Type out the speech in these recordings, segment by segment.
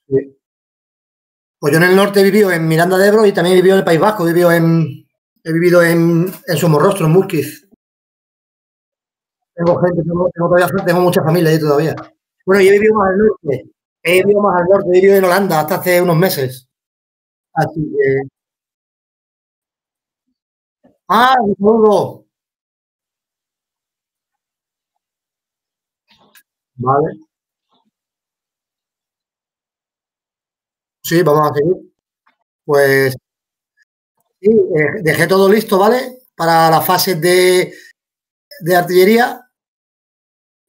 Sí. Pues yo en el norte he vivido en Miranda de Ebro y también he vivido en el País Vasco, he vivido en Somorrostro, en Múrquiz. Tengo gente, tengo mucha familia ahí todavía. Bueno, yo he vivido más al norte, he vivido en Holanda hasta hace unos meses. Así que... ¡Ah, un saludo! Vale, sí, vamos a seguir. Pues sí, dejé todo listo, ¿vale? Para las fases de artillería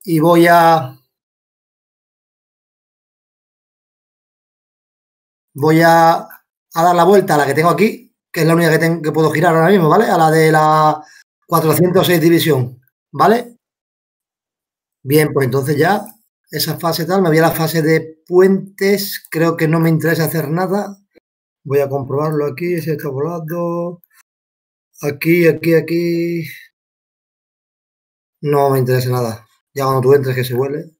y voy a dar la vuelta a la que tengo aquí, que es la única que puedo girar ahora mismo, ¿vale? A la de la 406 división, ¿vale? Bien, pues entonces ya esa fase tal, me voy a la fase de puentes, creo que no me interesa hacer nada. Voy a comprobarlo aquí, si está volando. Aquí. No me interesa nada. Ya cuando tú entres que se huele.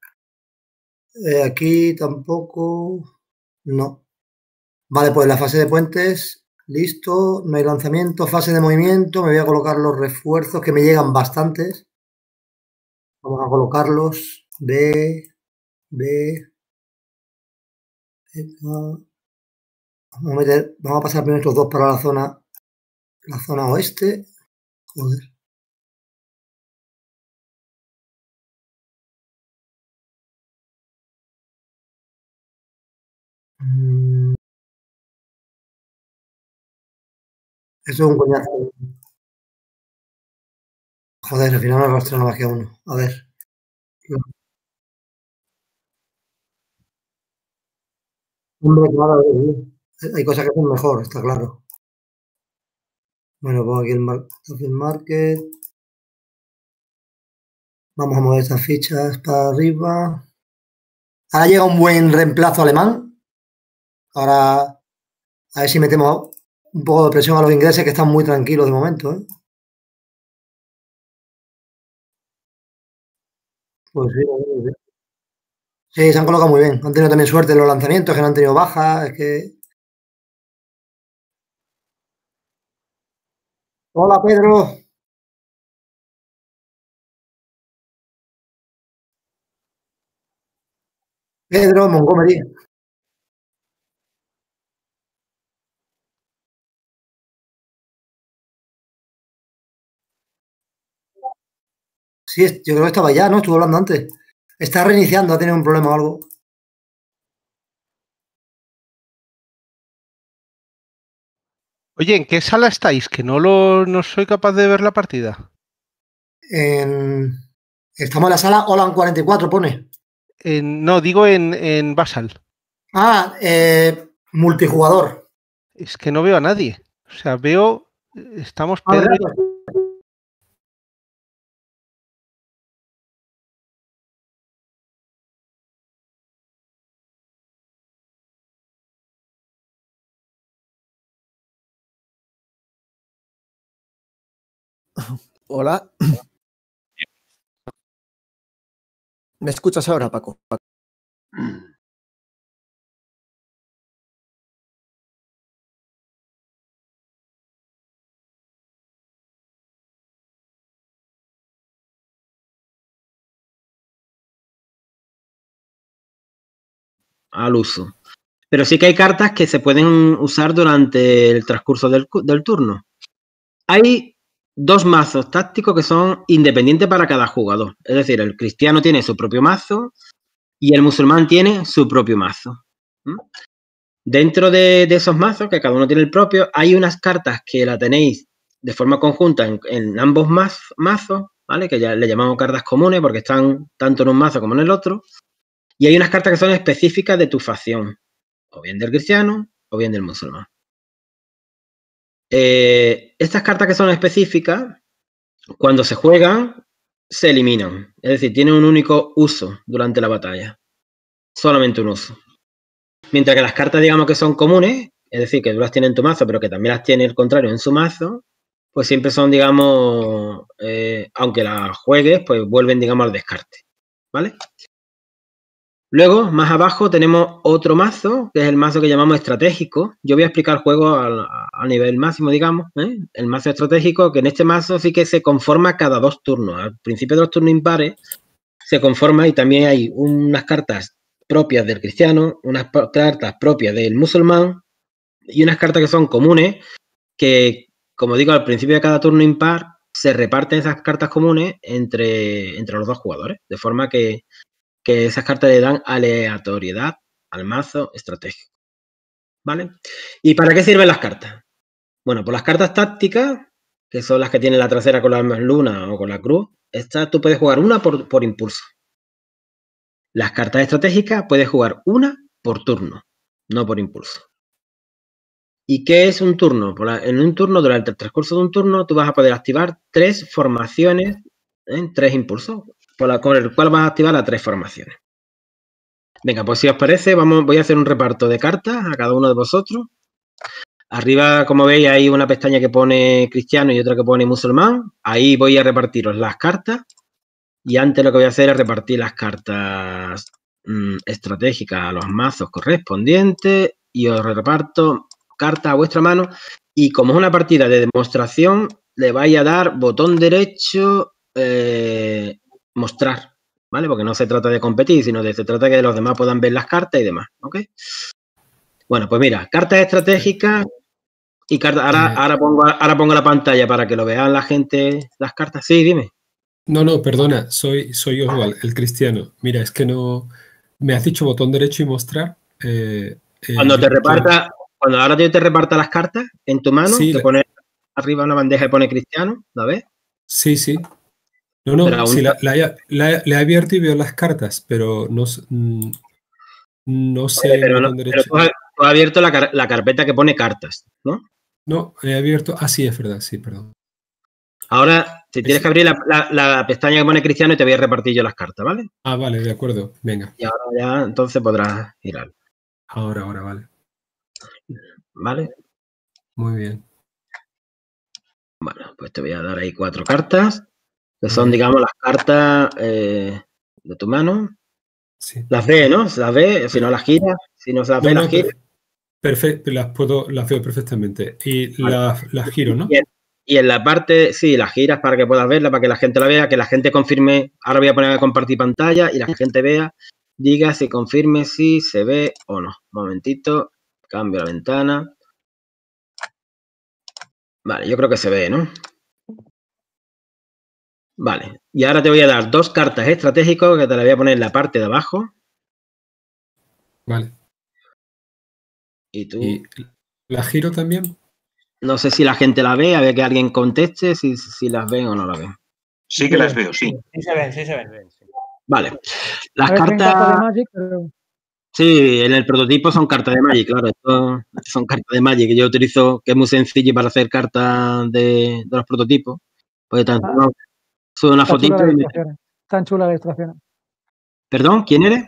Aquí tampoco. No. Vale, pues la fase de puentes, listo. No hay lanzamiento. Fase de movimiento. Me voy a colocar los refuerzos que me llegan bastantes. Vamos a colocarlos. Vamos a pasar primero estos dos para la zona oeste. Joder. Eso es un coñazo. Joder, al final no arrastra nada más que a uno. A ver. Hombre, claro, hay cosas que son mejor, está claro. Bueno, pongo aquí el market. Vamos a mover estas fichas para arriba. Ahora llega un buen reemplazo alemán. Ahora, a ver si metemos un poco de presión a los ingleses que están muy tranquilos de momento, ¿eh? Pues sí, sí, se han colocado muy bien. Han tenido también suerte en los lanzamientos, que no han tenido bajas. Es que... Hola, Pedro. Pedro, Montgomery. Sí, yo creo que estaba ya, ¿no? Estuvo hablando antes. Está reiniciando, ha tenido un problema o algo. Oye, ¿en qué sala estáis? Que no soy capaz de ver la partida. Estamos en la sala Olan 44, pone. No, digo en Basal. Ah, multijugador. Es que no veo a nadie. O sea, veo... Estamos Ah, Pedro ¿verdad? y... Hola. ¿Me escuchas ahora, Paco? Al uso. Pero sí que hay cartas que se pueden usar durante el transcurso del turno. Hay dos mazos tácticos que son independientes para cada jugador. Es decir, el cristiano tiene su propio mazo y el musulmán tiene su propio mazo. Dentro de esos mazos, que cada uno tiene el propio, hay unas cartas que la tenéis de forma conjunta en ambos mazos, ¿vale? Que ya le llamamos cartas comunes porque están tanto en un mazo como en el otro. Y hay unas cartas que son específicas de tu facción, o bien del cristiano o bien del musulmán. Estas cartas que son específicas, cuando se juegan, se eliminan. Es decir, tienen un único uso durante la batalla. Solamente un uso. Mientras que las cartas, digamos, que son comunes, es decir, que tú las tienes en tu mazo, pero que también las tiene el contrario en su mazo, pues siempre son, digamos, aunque las juegues, pues vuelven, digamos, al descarte. ¿Vale? Luego, más abajo, tenemos otro mazo, que es el mazo que llamamos estratégico. Yo voy a explicar el juego a nivel máximo, digamos, ¿eh? El mazo estratégico, que en este mazo sí que se conforma cada 2 turnos. Al principio de los turnos impares se conforma y también hay unas cartas propias del cristiano, unas cartas propias del musulmán y unas cartas que son comunes, que, como digo, al principio de cada turno impar se reparten esas cartas comunes entre los 2 jugadores, de forma que esas cartas le dan aleatoriedad al mazo estratégico, ¿vale? ¿Y para qué sirven las cartas? Bueno, pues las cartas tácticas, que son las que tienen la trasera con la luna o con la cruz, estas tú puedes jugar una por impulso. Las cartas estratégicas puedes jugar una por turno, no por impulso. ¿Y qué es un turno? En un turno, durante el transcurso de un turno, tú vas a poder activar 3 formaciones, 3 impulsos, con el cual vas a activar las 3 formaciones. Venga, pues si os parece, voy a hacer un reparto de cartas a cada uno de vosotros. Arriba, como veis, hay una pestaña que pone cristiano y otra que pone musulmán. Ahí voy a repartiros las cartas. Y antes lo que voy a hacer es repartir las cartas estratégicas a los mazos correspondientes. Y os reparto cartas a vuestra mano. Y como es una partida de demostración, le vais a dar botón derecho, mostrar. ¿Vale? Porque no se trata de competir, sino se trata de que los demás puedan ver las cartas y demás, ¿ok? Bueno, pues mira, cartas estratégicas y cartas... Ahora pongo la pantalla para que lo vean la gente, las cartas. Sí, dime. No, perdona, soy Oswald, el cristiano. Mira, es que no... Me has dicho botón derecho y mostrar. Cuando ahora yo te reparta las cartas en tu mano, sí, te pone arriba una bandeja y pone cristiano, ¿la ves? Sí. No, sí, la he abierto y veo las cartas, pero no sé el botón derecho. Pero tú has abierto la carpeta que pone cartas, ¿no? No, he abierto... Ah, sí, es verdad, sí, perdón. Ahora, si tienes que abrir la pestaña que pone cristiano y te voy a repartir yo las cartas, ¿vale? Ah, vale, de acuerdo, venga. Y ahora ya, entonces podrás girar. Ahora, vale. ¿Vale? Muy bien. Bueno, pues te voy a dar ahí 4 cartas, que son, digamos, las cartas de tu mano. Sí. Las ves, ¿no? Las ves, si no las giras, si no se las ves, las giras. Perfecto, las veo perfectamente. Y vale. las giro, ¿no? Y en la parte, sí, las giras para que puedas verla, para que la gente la vea, que la gente confirme. Ahora voy a poner a compartir pantalla y la gente vea, diga si confirme si se ve o no. Un momentito, cambio la ventana. Vale, yo creo que se ve, ¿no? Vale, y ahora te voy a dar 2 cartas estratégicas que te las voy a poner en la parte de abajo. Vale. ¿Y tú? ¿Y la giro también? No sé si la gente la ve, a ver que alguien conteste si las ven o no las ven. Sí que las veo, sí. Sí se ven. Vale. Las cartas... Magic, pero... Sí, en el prototipo son cartas de Magic, claro. Estos son cartas de Magic que yo utilizo, que es muy sencillo para hacer cartas de los prototipos. Pues sube una fotito. Tan chula la ilustración. ¿Perdón? ¿Quién eres?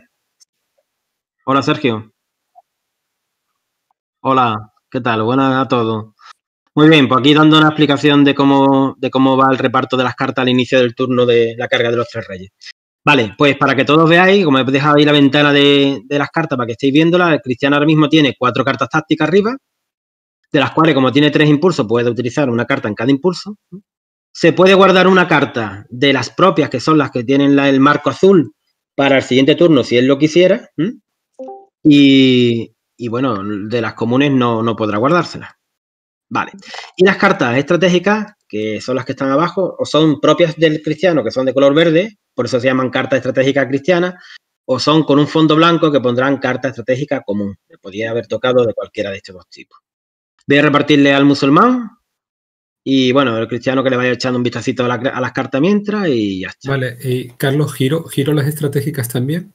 Hola, Sergio. Hola, ¿qué tal? Buenas a todos. Muy bien, pues aquí dando una explicación de cómo va el reparto de las cartas al inicio del turno de la carga de los 3 reyes. Vale, pues para que todos veáis, como he dejado ahí la ventana de las cartas para que estéis viéndolas, el cristiano ahora mismo tiene 4 cartas tácticas arriba, de las cuales, como tiene 3 impulsos, puede utilizar una carta en cada impulso. Se puede guardar una carta de las propias, que son las que tienen el marco azul, para el siguiente turno, si él lo quisiera. Y bueno, de las comunes no podrá guardárselas. Vale. Y las cartas estratégicas, que son las que están abajo, o son propias del cristiano, que son de color verde, por eso se llaman cartas estratégicas cristianas, o son con un fondo blanco que pondrán carta estratégica común, que podría haber tocado de cualquiera de estos 2 tipos. Voy a repartirle al musulmán y, bueno, el cristiano que le vaya echando un vistacito a las cartas mientras y ya está. Vale, y Carlos, ¿giro las estratégicas también?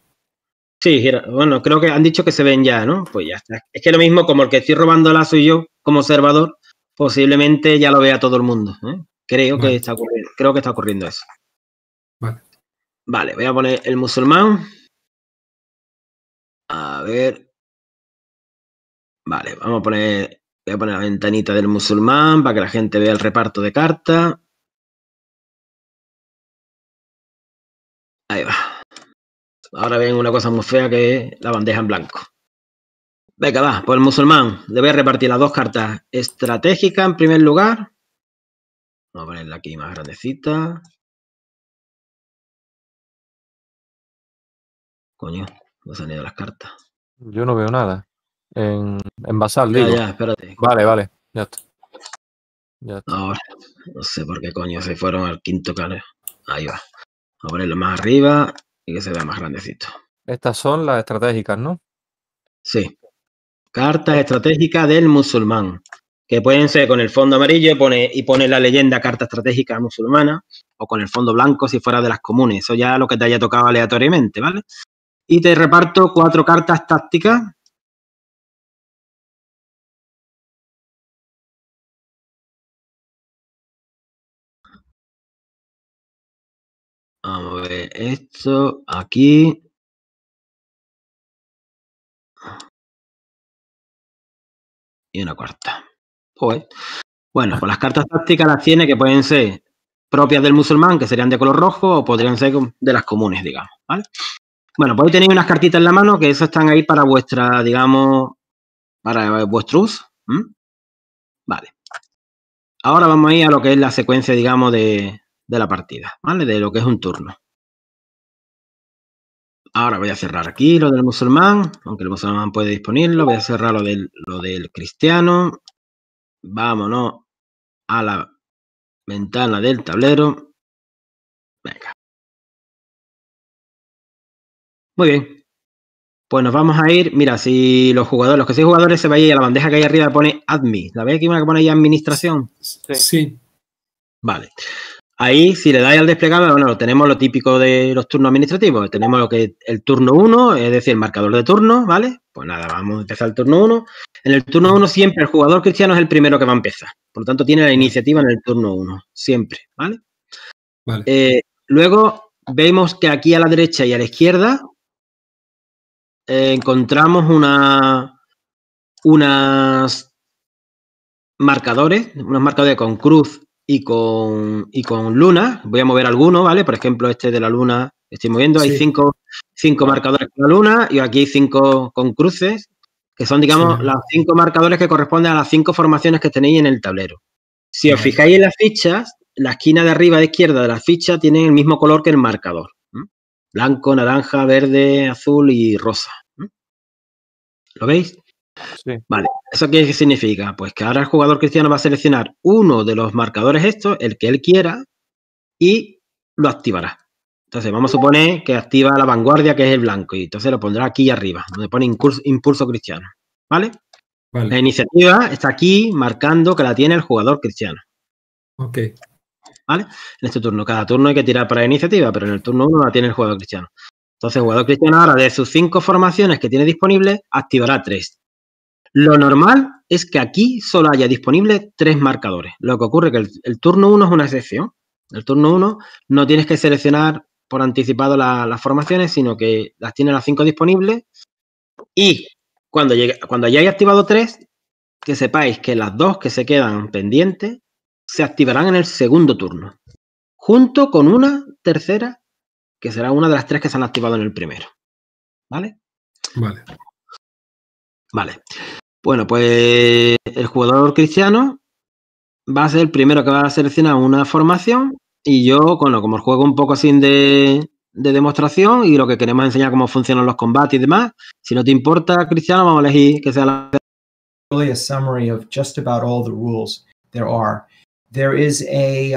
Sí, bueno, creo que han dicho que se ven ya, ¿no? Pues ya está. Es que lo mismo, como el que estoy robándola soy yo como observador, posiblemente ya lo vea todo el mundo, ¿eh? Creo que está ocurriendo eso. Vale, voy a poner el musulmán. A ver. Vale, voy a poner la ventanita del musulmán para que la gente vea el reparto de cartas. Ahí va. Ahora ven una cosa muy fea que es la bandeja en blanco. Venga, va, pues el musulmán. Le voy a repartir las 2 cartas estratégicas en primer lugar. Vamos a ponerla aquí más grandecita. Coño, no se han ido las cartas. Yo no veo nada. En basal, digo. Ya, espérate. Vale, ya está. Ya está. Ahora, no sé por qué coño se fueron al quinto canal. Ahí va. Vamos a ponerlo más arriba y que se vea más grandecito. Estas son las estratégicas, ¿no? Sí. Cartas estratégicas del musulmán. Que pueden ser con el fondo amarillo y pone la leyenda carta estratégica musulmana, o con el fondo blanco si fuera de las comunes. Eso ya es lo que te haya tocado aleatoriamente, ¿vale? Y te reparto 4 cartas tácticas. Vamos a ver esto aquí. Y una cuarta. Pues, bueno, pues las cartas tácticas las tiene que pueden ser propias del musulmán, que serían de color rojo, o podrían ser de las comunes, digamos, ¿vale? Bueno, pues hoy tenéis unas cartitas en la mano que esas están ahí para vuestra, digamos, para vuestro uso. Vale. Ahora vamos a ir a lo que es la secuencia, digamos, de la partida, ¿vale? De lo que es un turno. Ahora voy a cerrar aquí lo del musulmán, aunque el musulmán puede disponerlo. Voy a cerrar lo del cristiano. Vámonos a la ventana del tablero. Venga. Muy bien. Pues nos vamos a ir. Mira, si los que sois jugadores se vayan a la bandeja que hay arriba pone admin. ¿La veis aquí una que pone ahí administración? Sí. Vale. Ahí, si le dais al desplegable, bueno, tenemos lo típico de los turnos administrativos. Tenemos lo que es el turno 1, es decir, el marcador de turno, ¿vale? Pues nada, vamos a empezar el turno 1. En el turno 1 siempre el jugador cristiano es el primero que va a empezar. Por lo tanto, tiene la iniciativa en el turno 1, siempre, ¿vale? Vale. Luego, vemos que aquí a la derecha y a la izquierda encontramos unos marcadores con cruz y con luna. Voy a mover alguno, ¿vale? Por ejemplo, este de la luna estoy moviendo. Hay 5 marcadores con la luna y aquí hay 5 con cruces, que son, digamos, los 5 marcadores que corresponden a las 5 formaciones que tenéis en el tablero. Si os fijáis en las fichas, la esquina de arriba de izquierda de la ficha tienen el mismo color que el marcador. Blanco, naranja, verde, azul y rosa. ¿Lo veis? Sí. Vale, ¿eso qué significa? Pues que ahora el jugador cristiano va a seleccionar uno de los marcadores estos, el que él quiera, y lo activará. Entonces vamos a suponer que activa la vanguardia, que es el blanco, y entonces lo pondrá aquí arriba, donde pone impulso cristiano. ¿Vale? Vale. La iniciativa está aquí marcando que la tiene el jugador cristiano. Ok. ¿Vale? En este turno, cada turno hay que tirar para la iniciativa, pero en el turno 1 la tiene el jugador cristiano. Entonces el jugador cristiano ahora, de sus 5 formaciones que tiene disponibles, activará 3. Lo normal es que aquí solo haya disponibles 3 marcadores. Lo que ocurre es que el turno 1 es una excepción. El turno 1 no tienes que seleccionar por anticipado las formaciones, sino que las tienes las 5 disponibles. Y cuando hayáis activado 3, que sepáis que las 2 que se quedan pendientes se activarán en el segundo turno, junto con una tercera, que será una de las 3 que se han activado en el primero. ¿Vale? Vale. Vale. Bueno, pues el jugador cristiano va a ser el primero que va a seleccionar una formación y yo, bueno, como el juego un poco así de demostración y lo que queremos enseñar cómo funcionan los combates y demás, si no te importa, Cristiano, vamos a elegir que sea la... Really a summary of just about all the rules there are. There is a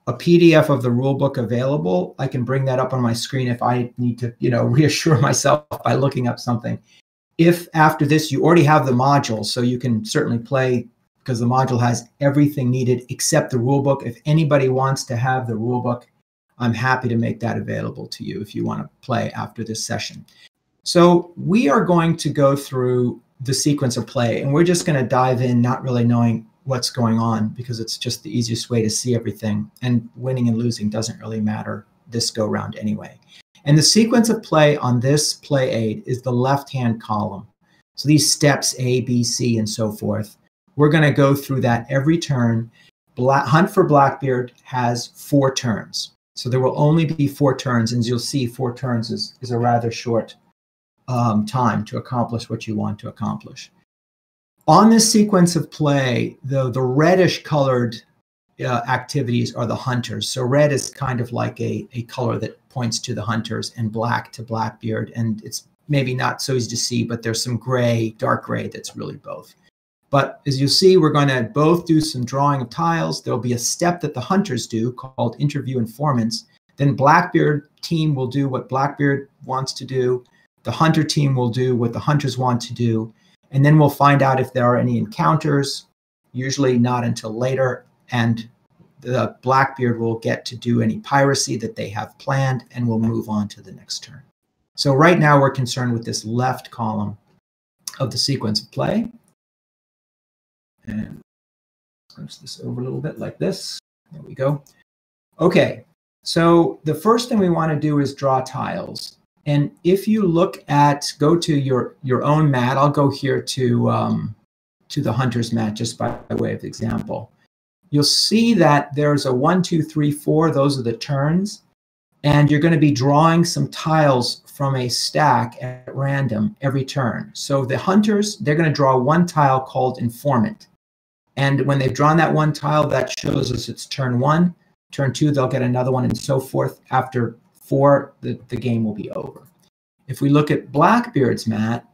PDF of the rule book available. I can bring that up on my screen if I need to, reassure myself by looking up something. If after this you already have the module, so you can certainly play because the module has everything needed except the rule book. If anybody wants to have the rule book, I'm happy to make that available to you if you want to play after this session. So we are going to go through the sequence of play, and we're just going to dive in not really knowing what's going on because it's just the easiest way to see everything, and winning and losing doesn't really matter this go round anyway. And the sequence of play on this play aid is the left-hand column. So these steps A, B, C, and so forth, we're going to go through that every turn. Hunt for Blackbeard has 4 turns. So there will only be 4 turns, and as you'll see, 4 turns is a rather short time to accomplish what you want to accomplish. On this sequence of play, the reddish colored activities are the hunters. So red is kind of like a color that points to the hunters, and black to Blackbeard. And it's maybe not so easy to see, but there's some gray, dark gray that's really both. But as you see, we're going to both do some drawing of tiles. There'll be a step that the hunters do called interview informants. Then Blackbeard team will do what Blackbeard wants to do. The hunter team will do what the hunters want to do. And then we'll find out if there are any encounters, usually not until later. And the Blackbeard will get to do any piracy that they have planned, and we'll move on to the next turn. So right now we're concerned with this left column of the sequence of play. And switch this over a little bit like this. There we go. Okay, so the first thing we want to do is draw tiles. And if you look at, go to your own mat, I'll go here to the hunter's mat just by way of example. You'll see that there's a 1, 2, 3, 4. Those are the turns. And you're going to be drawing some tiles from a stack at random every turn. So the hunters, they're going to draw one tile called informant. And when they've drawn that one tile, that shows us it's turn 1. Turn 2, they'll get another one, and so forth. After 4, the game will be over. If we look at Blackbeard's mat,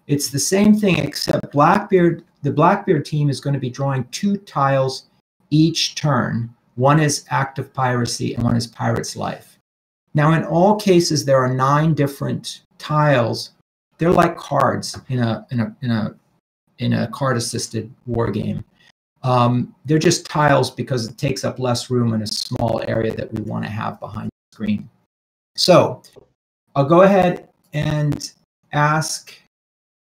it's the same thing, except the Blackbeard team is going to be drawing 2 tiles each turn. One is act of piracy and one is pirate's life. Now, in all cases, there are 9 different tiles. They're like cards in a card-assisted war game. They're just tiles because it takes up less room in a small area that we want to have behind the screen. So I'll go ahead and ask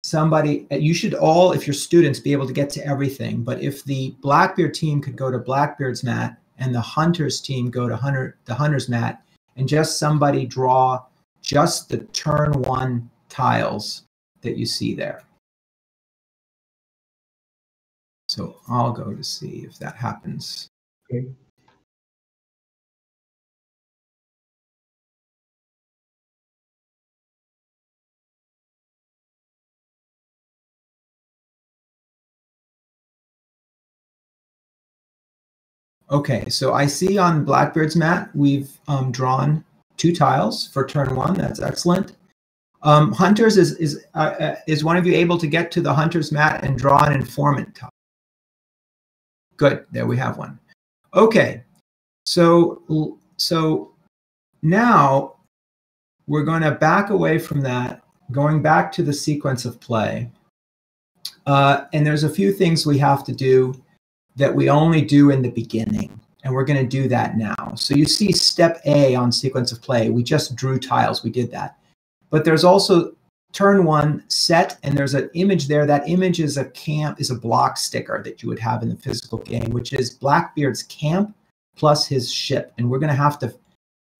somebody. You should all, if you're students, be able to get to everything. But if the Blackbeard team could go to Blackbeard's mat and the Hunter's team go to the Hunter's mat, and just somebody draw just the turn 1 tiles that you see there. So I'll go to see if that happens. Okay. Okay, so I see on Blackbeard's mat, we've drawn 2 tiles for turn 1. That's excellent. Hunters, is one of you able to get to the Hunter's mat and draw an informant tile? Good, there we have one. Okay, so now we're going to back away from that, going back to the sequence of play. And there's a few things we have to do that we only do in the beginning, and we're going to do that now. So you see step A on sequence of play. We just drew tiles. We did that. But there's also turn 1 set, and there's an image there. That image is a block sticker that you would have in the physical game, which is Blackbeard's camp plus his ship. And we're going to have to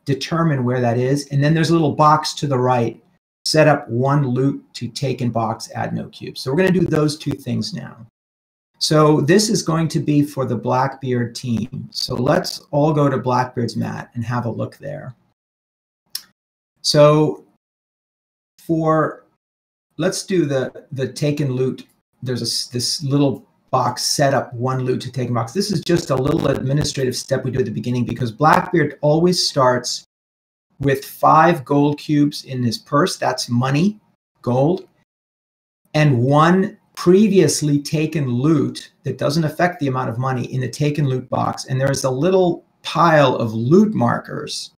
determine where that is. And then there's a little box to the right, set up 1 loot to take in box, add no cubes. So we're going to do those 2 things now. So this is going to be for the Blackbeard team. So let's all go to Blackbeard's mat and have a look there. So let's do the taken loot. There's this little box, set up 1 loot to take in box. This is just a little administrative step we do at the beginning, because Blackbeard always starts with 5 gold cubes in his purse. That's money, gold, and 1 previously taken loot that doesn't affect the amount of money in the taken loot box. And there is a little pile of loot markers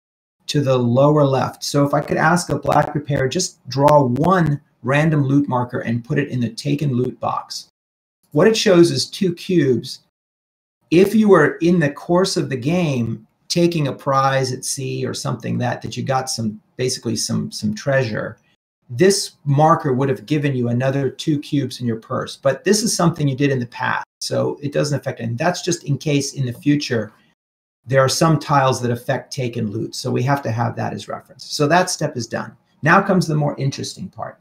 to the lower left. So if I could ask a Blackbeard player, just draw 1 random loot marker and put it in the taken loot box. What it shows is 2 cubes. If you were in the course of the game taking a prize at sea or something that you got basically some treasure, this marker would have given you another 2 cubes in your purse. But this is something you did in the past, so it doesn't affect it. And that's just in case in the future there are some tiles that affect taken loot. So we have to have that as reference. So that step is done. Now comes the more interesting part.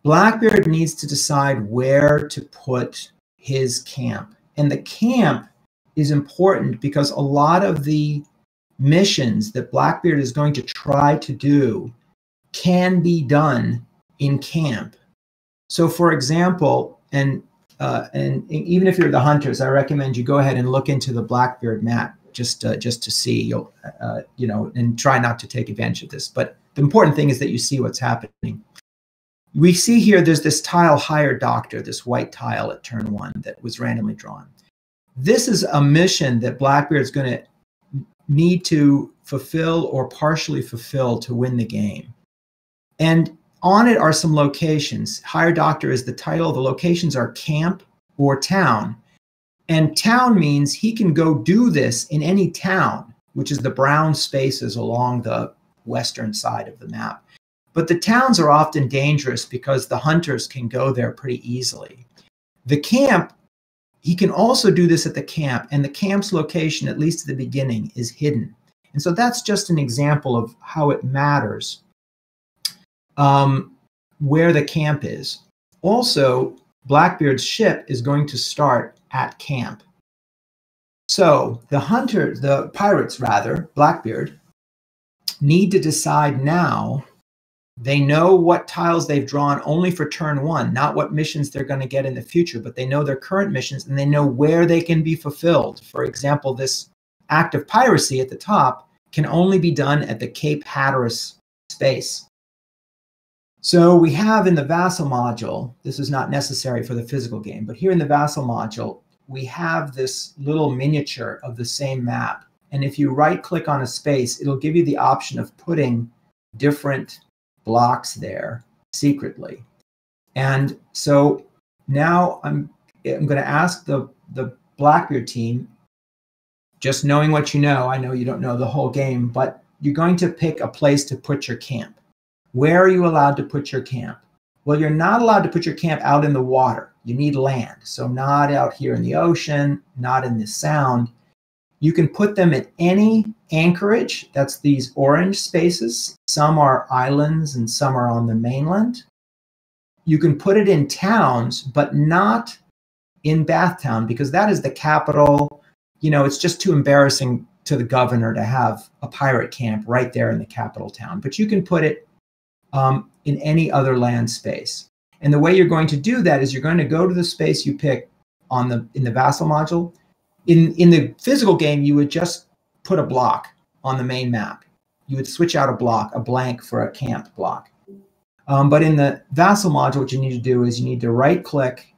Blackbeard needs to decide where to put his camp. And the camp is important because a lot of the missions that Blackbeard is going to try to do can be done in camp. So, for example, and even if you're the hunters, I recommend you go ahead and look into the Blackbeard map just to see. You'll and try not to take advantage of this. But the important thing is that you see what's happening. We see here there's this tile Higher Doctor, this white tile at turn 1 that was randomly drawn. This is a mission that Blackbeard's going to need to fulfill or partially fulfill to win the game. And on it are some locations. Higher Doctor is the title. The locations are camp or town. And town means he can go do this in any town, which is the brown spaces along the western side of the map. But the towns are often dangerous because the hunters can go there pretty easily. The camp, he can also do this at the camp, and the camp's location, at least at the beginning, is hidden. And so that's just an example of how it matters where the camp is. Also, Blackbeard's ship is going to start at camp. So the pirates rather, Blackbeard, need to decide now. They know what tiles they've drawn only for turn 1, not what missions they're going to get in the future, but they know their current missions and they know where they can be fulfilled. For example, this act of piracy at the top can only be done at the Cape Hatteras space. So we have in the vassal module, this is not necessary for the physical game, but here in the vassal module, we have this little miniature of the same map. And if you right click on a space, it'll give you the option of putting different blocks there secretly. And so now I'm going to ask the Blackbeard team, just knowing what you know, I know you don't know the whole game, but you're going to pick a place to put your camp. Where are you allowed to put your camp? Well, you're not allowed to put your camp out in the water. You need land. So not out here in the ocean, not in the sound. You can put them at any anchorage. That's these orange spaces. Some are islands and some are on the mainland. You can put it in towns, but not in Bathtown, because that is the capital. You know, it's just too embarrassing to the governor to have a pirate camp right there in the capital town. But you can put it in any other land space. And the way you're going to do that is you're going to go to the space you pick in the vassal module. In the physical game, you would just put a block on the main map. You would switch out a blank for a camp block. But in the vassal module, what you need to do is you need to right click,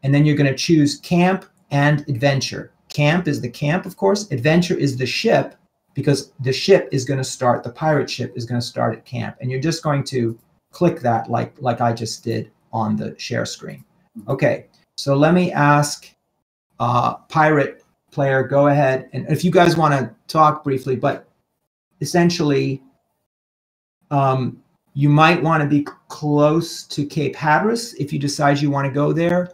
and then you're going to choose camp and adventure. Camp is the camp, of course. Adventure is the ship, because the ship is going to start, the pirate ship is going to start at camp. And you're just going to click that like I just did on the share screen. Okay, so let me ask pirate player, go ahead. And if you guys want to talk briefly, but essentially, you might want to be close to Cape Hatteras if you decide you want to go there.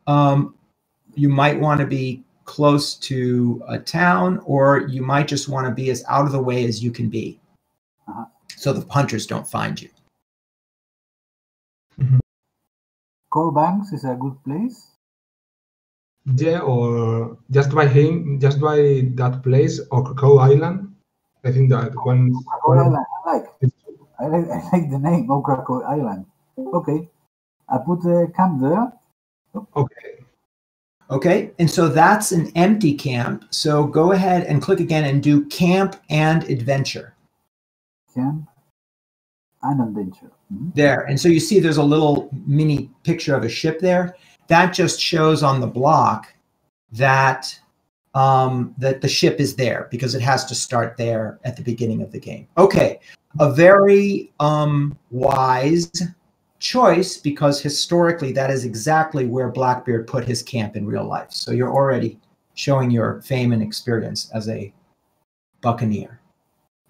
You might want to be close to a town, or you might just want to be as out of the way as you can be, so the hunters don't find you. Core Banks is a good place. Yeah, or just by that place, or Crow Island. I think that one. Island, I like the name, Okrako Island. Okay, I put the camp there. Okay, and so that's an empty camp. So go ahead and click again and do camp and adventure. Camp and adventure. There, and so you see there's a little mini picture of a ship there. That just shows on the block that that the ship is there, because it has to start there at the beginning of the game. Okay, a very wise choice, because historically that is exactly where Blackbeard put his camp in real life. So you're already showing your fame and experience as a buccaneer.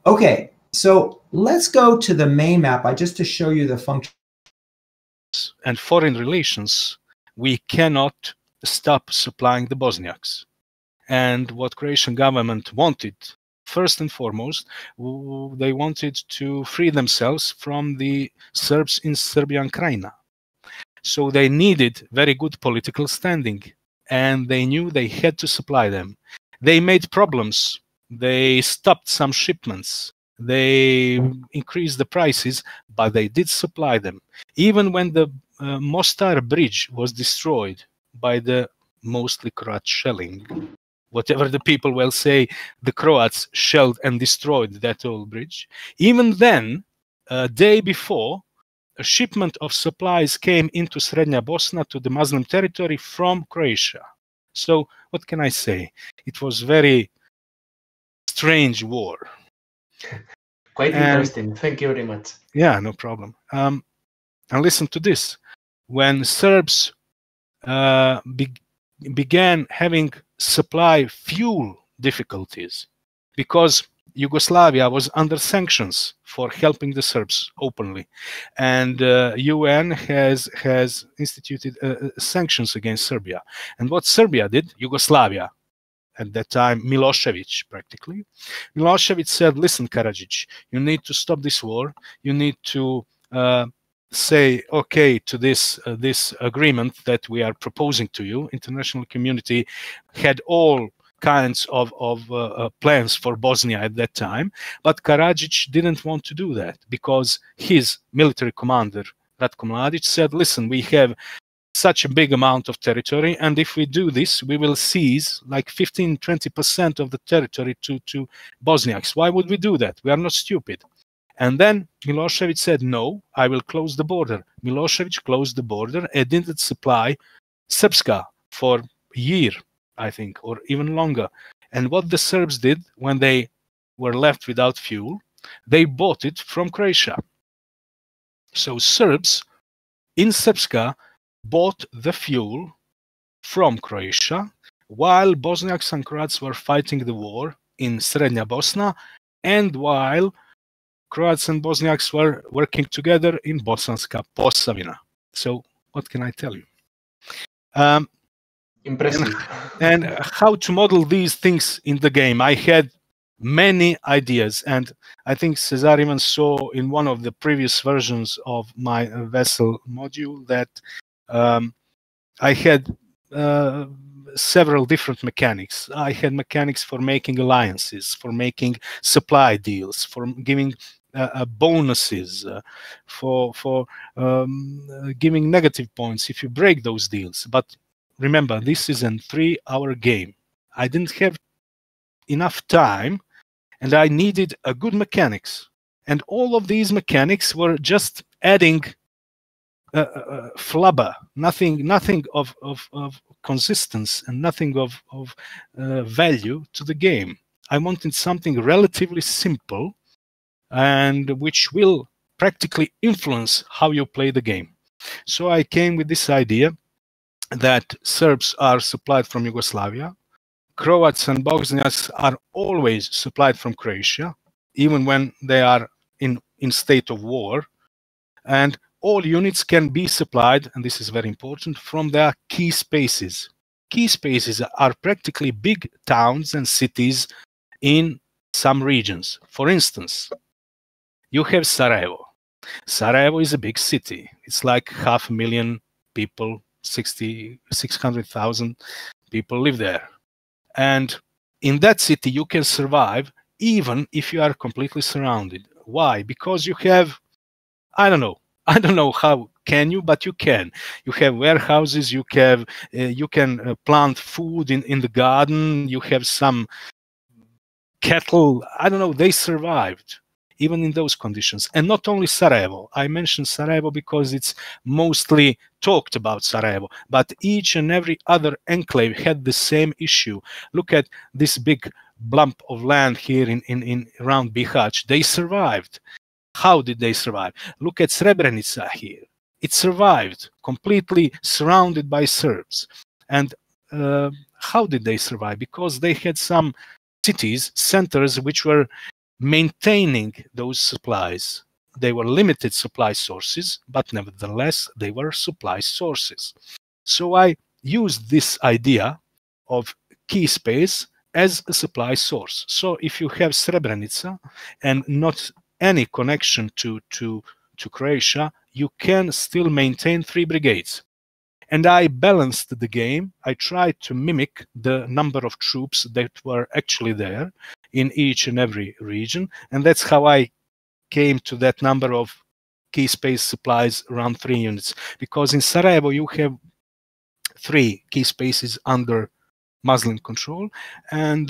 Okay, so let's go to the main map just to show you the function. And foreign relations, we cannot stop supplying the Bosniaks. And what Croatian government wanted, first and foremost, they wanted to free themselves from the Serbs in Serbian Krajina. So they needed very good political standing, and they knew they had to supply them. They made problems They stopped some shipments. They increased the prices, but they did supply them. Even when the Mostar bridge was destroyed by the mostly Croat shelling, whatever the people will say, the Croats shelled and destroyed that old bridge. Even then, a day before, a shipment of supplies came into Srednja Bosna, to the Muslim territory, from Croatia. So what can I say? It was very strange war. Quite interesting. Thank you very much. Yeah, no problem. And listen to this. When Serbs began having supply fuel difficulties, because Yugoslavia was under sanctions for helping the Serbs openly, and UN has instituted sanctions against Serbia. And what Serbia did, Yugoslavia, at that time, Milosevic practically. Milosevic said, listen, Karadzic, you need to stop this war. You need to say okay to this agreement that we are proposing to you. International community had all kinds of plans for Bosnia at that time, but Karadzic didn't want to do that because his military commander, Ratko Mladic, said, listen, we have such a big amount of territory, and if we do this, we will seize like 15-20% of the territory to Bosniaks. Why would we do that? We are not stupid. And then Milosevic said, no, I will close the border. Milosevic closed the border and didn't supply Srpska for a year, I think, or even longer. And what the Serbs did when they were left without fuel, they bought it from Croatia. So Serbs in Srpska bought the fuel from Croatia while Bosniaks and Croats were fighting the war in Srednja Bosna, and while Croats and Bosniaks were working together in Bosanska Posavina. So what can I tell you? Impressive. And how to model these things in the game. I had many ideas, and I think Cesar even saw in one of the previous versions of my vessel module that I had several different mechanics. I had mechanics for making alliances, for making supply deals, for giving bonuses, for giving negative points if you break those deals. But remember, this is a 3-hour game. I didn't have enough time, and I needed a good mechanics. And all of these mechanics were just adding flubber, nothing of consistency and nothing of value to the game. I wanted something relatively simple and which will practically influence how you play the game. So I came with this idea that Serbs are supplied from Yugoslavia, Croats and Bosniaks are always supplied from Croatia, even when they are in state of war, and all units can be supplied, and this is very important, from their key spaces. Key spaces are practically big towns and cities in some regions. For instance, you have Sarajevo. Sarajevo is a big city. It's like 500,000 people, 600,000 people live there. And in that city, you can survive even if you are completely surrounded. Why? Because you have, I don't know how can you, but you can. You have warehouses, you can plant food in the garden, you have some cattle. I don't know, they survived even in those conditions. And not only Sarajevo. I mentioned Sarajevo because it's mostly talked about Sarajevo, but each and every other enclave had the same issue. Look at this big lump of land here in around Bihać. They survived. How did they survive? Look at Srebrenica here. It survived, completely surrounded by Serbs. And how did they survive? Because they had some cities, centers, which were maintaining those supplies. They were limited supply sources, but nevertheless, they were supply sources. So I used this idea of key space as a supply source. So if you have Srebrenica and not any connection to Croatia, you can still maintain 3 brigades. And I balanced the game. I tried to mimic the number of troops that were actually there. in each and every region. And that's how I came to that number of key space supplies around 3 units. Because in Sarajevo, you have 3 key spaces under Muslim control, and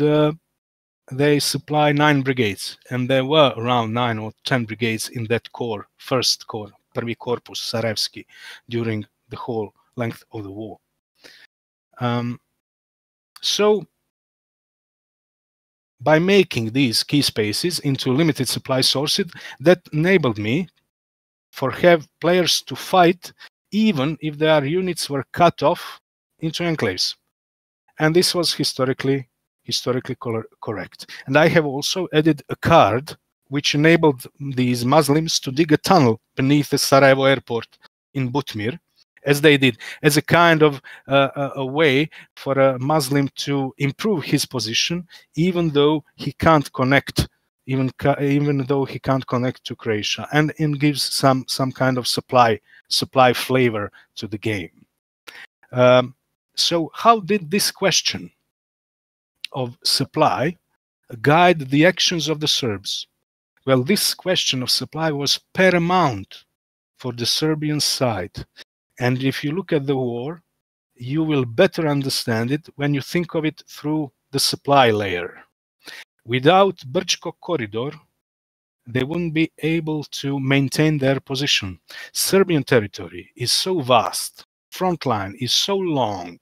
they supply 9 brigades. And there were around 9 or 10 brigades in that core, first core, Prvi Korpus Sarajevski, during the whole length of the war. So by making these key spaces into limited supply sources, that enabled me for have players to fight even if their units were cut off into enclaves. And this was historically correct. And I have also added a card which enabled these Muslims to dig a tunnel beneath the Sarajevo airport in Butmir, as they did, as a kind of a way for a Muslim to improve his position, even though he can't connect, even though he can't connect to Croatia, and it gives some kind of supply flavor to the game. So how did this question of supply guide the actions of the Serbs? Well, this question of supply was paramount for the Serbian side. And if you look at the war, you will better understand it when you think of it through the supply layer. Without Brčko corridor, they wouldn't be able to maintain their position. Serbian territory is so vast, front line is so long,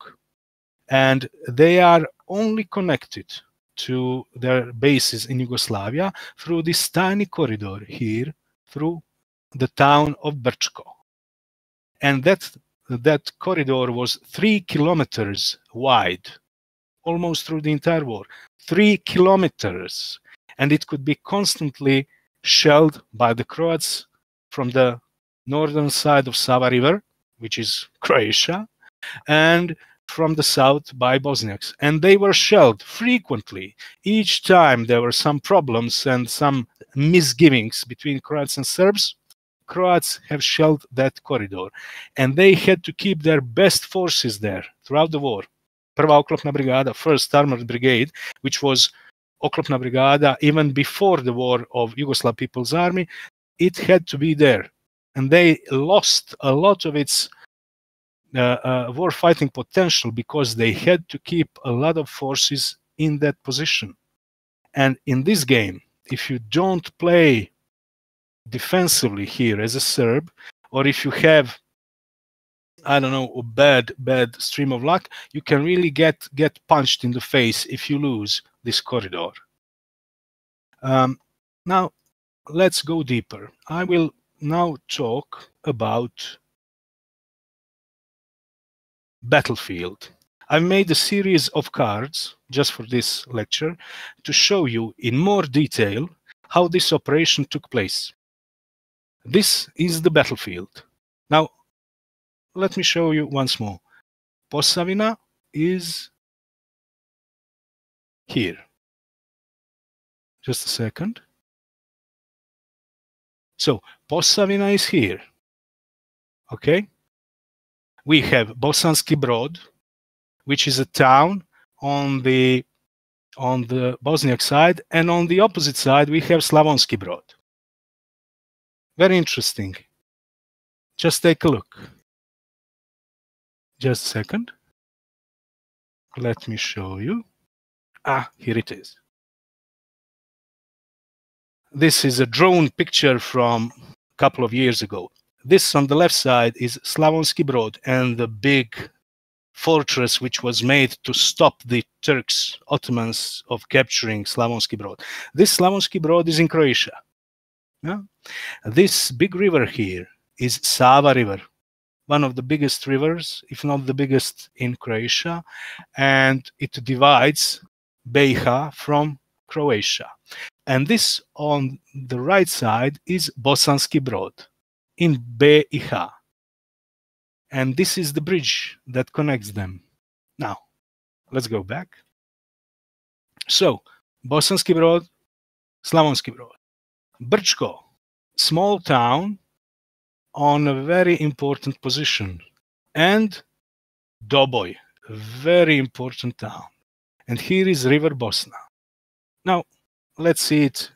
and they are only connected to their bases in Yugoslavia through this tiny corridor here, through the town of Brčko. And that corridor was 3 kilometers wide, almost through the entire war. 3 kilometers. And it could be constantly shelled by the Croats from the northern side of Saba River, which is Croatia, and from the south by Bosniaks. And they were shelled frequently. Each time there were some problems and some misgivings between Croats and Serbs, Croats have shelled that corridor. And they had to keep their best forces there throughout the war. Prva oklopna brigada, first armored brigade, which was oklopna brigada even before the war of Yugoslav People's Army, it had to be there. And they lost a lot of its war fighting potential because they had to keep a lot of forces in that position. And in this game, if you don't play defensively here as a Serb, or if you have, I don't know, a bad stream of luck, you can really get punched in the face if you lose this corridor. Now, let's go deeper. I will now talk about battlefield. I've made a series of cards just for this lecture to show you in more detail how this operation took place. This is the battlefield. Now, let me show you once more. Posavina is here. Just a second. So, Posavina is here. Okay? We have Bosanski Brod, which is a town on the Bosniak side, and on the opposite side we have Slavonski Brod. Very interesting. Just take a look. Just a second. Let me show you. Here it is. This is a drone picture from a couple of years ago. This on the left side is Slavonski Brod and the big fortress which was made to stop the Turks, Ottomans, of capturing Slavonski Brod. This Slavonski Brod is in Croatia. Yeah? This big river here is Saba River, one of the biggest rivers, if not the biggest in Croatia, and it divides BiH from Croatia. And this on the right side is Bosanski Brod in BiH. And this is the bridge that connects them. Now, let's go back. So, Bosanski Brod, Slavonski Brod. Brčko, small town on a very important position. And Doboj, a very important town. And here is River Bosna. Now, let's see it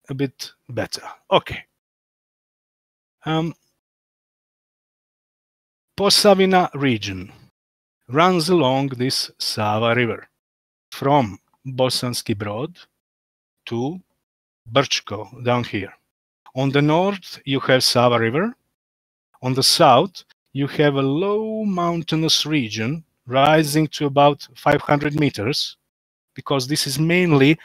a bit better. Okay. Posavina region runs along this Saba River from Bosanski Brod to Brčko down here. On the north, you have Saba River. On the south, you have a low mountainous region rising to about 500 meters, because this is mainly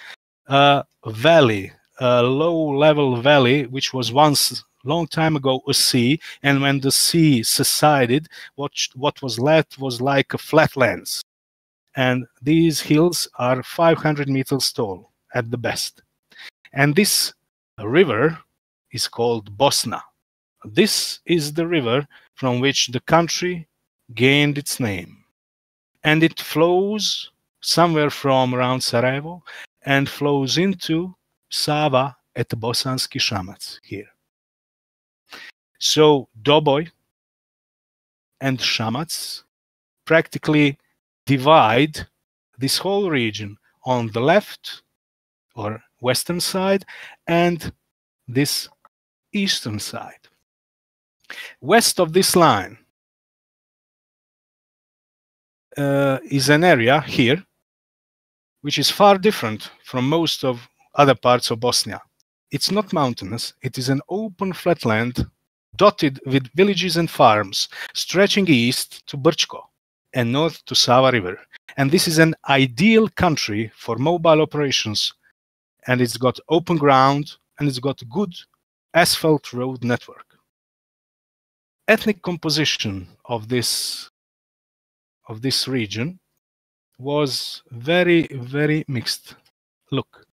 a valley, a low-level valley, which was once, long time ago, a sea, and when the sea subsided, what was left was like a flatlands. And these hills are 500 meters tall at the best. And this river is called Bosna. This is the river from which the country gained its name. And it flows somewhere from around Sarajevo and flows into Sava at Bosanski Shamac here. So Doboj and Shamac practically divide this whole region on the left or western side and this eastern side. West of this line is an area here which is far different from most of other parts of Bosnia. It's not mountainous, it is an open flatland dotted with villages and farms stretching east to Brčko and north to Saba River. And this is an ideal country for mobile operations, and it's got open ground and it's got good asphalt road network. Ethnic composition of this region was very, very mixed. Look,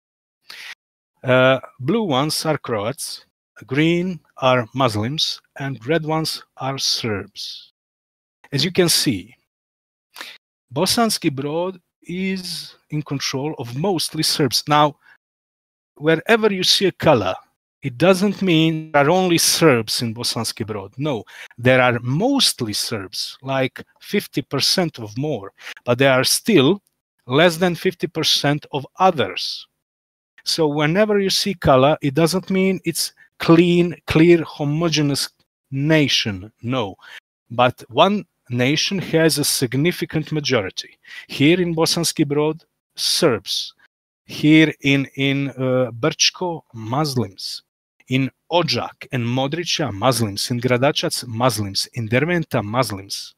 blue ones are Croats, green are Muslims, and red ones are Serbs. As you can see, Bosanski Brod is in control of mostly Serbs. Now, wherever you see a color, it doesn't mean there are only Serbs in Bosanski Brod. No, there are mostly Serbs, like 50% of more, but there are still less than 50% of others. So whenever you see color, it doesn't mean it's clean, clear, homogeneous nation. No, but one nation has a significant majority. Here in Bosanski Brod, Serbs. Here in Brčko, Muslims. In Odžak and Modrića, Muslims. In Gradačac, Muslims. In Derventa, Muslims.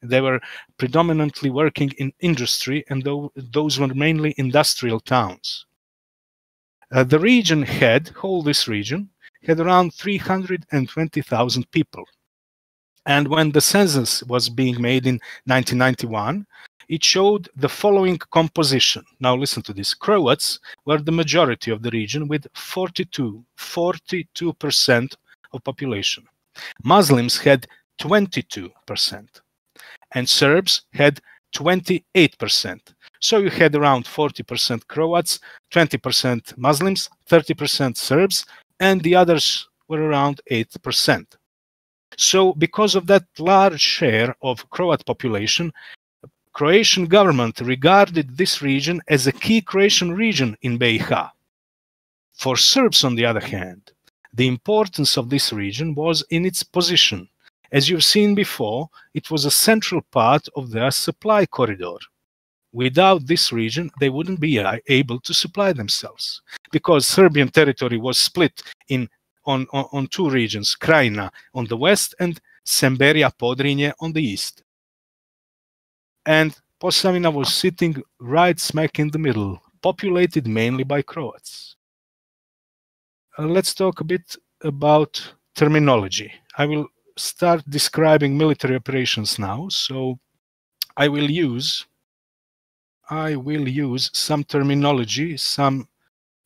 They were predominantly working in industry, and those were mainly industrial towns. The region this region had around 320,000 people. And when the census was being made in 1991, it showed the following composition. Now listen to this. Croats were the majority of the region with 42% of population. Muslims had 22%. And Serbs had 28%. So you had around 40% Croats, 20% Muslims, 30% Serbs, and the others were around 8%. So because of that large share of Croat population, Croatian government regarded this region as a key Croatian region in BiH. For Serbs, on the other hand, the importance of this region was in its position. As you've seen before, it was a central part of their supply corridor. Without this region, they wouldn't be able to supply themselves, because Serbian territory was split on two regions, Krajina on the west and Semberija Podrinje on the east. And Posavina was sitting right smack in the middle, populated mainly by Croats. Let's talk a bit about terminology. I will start describing military operations now, so I will use some terminology, some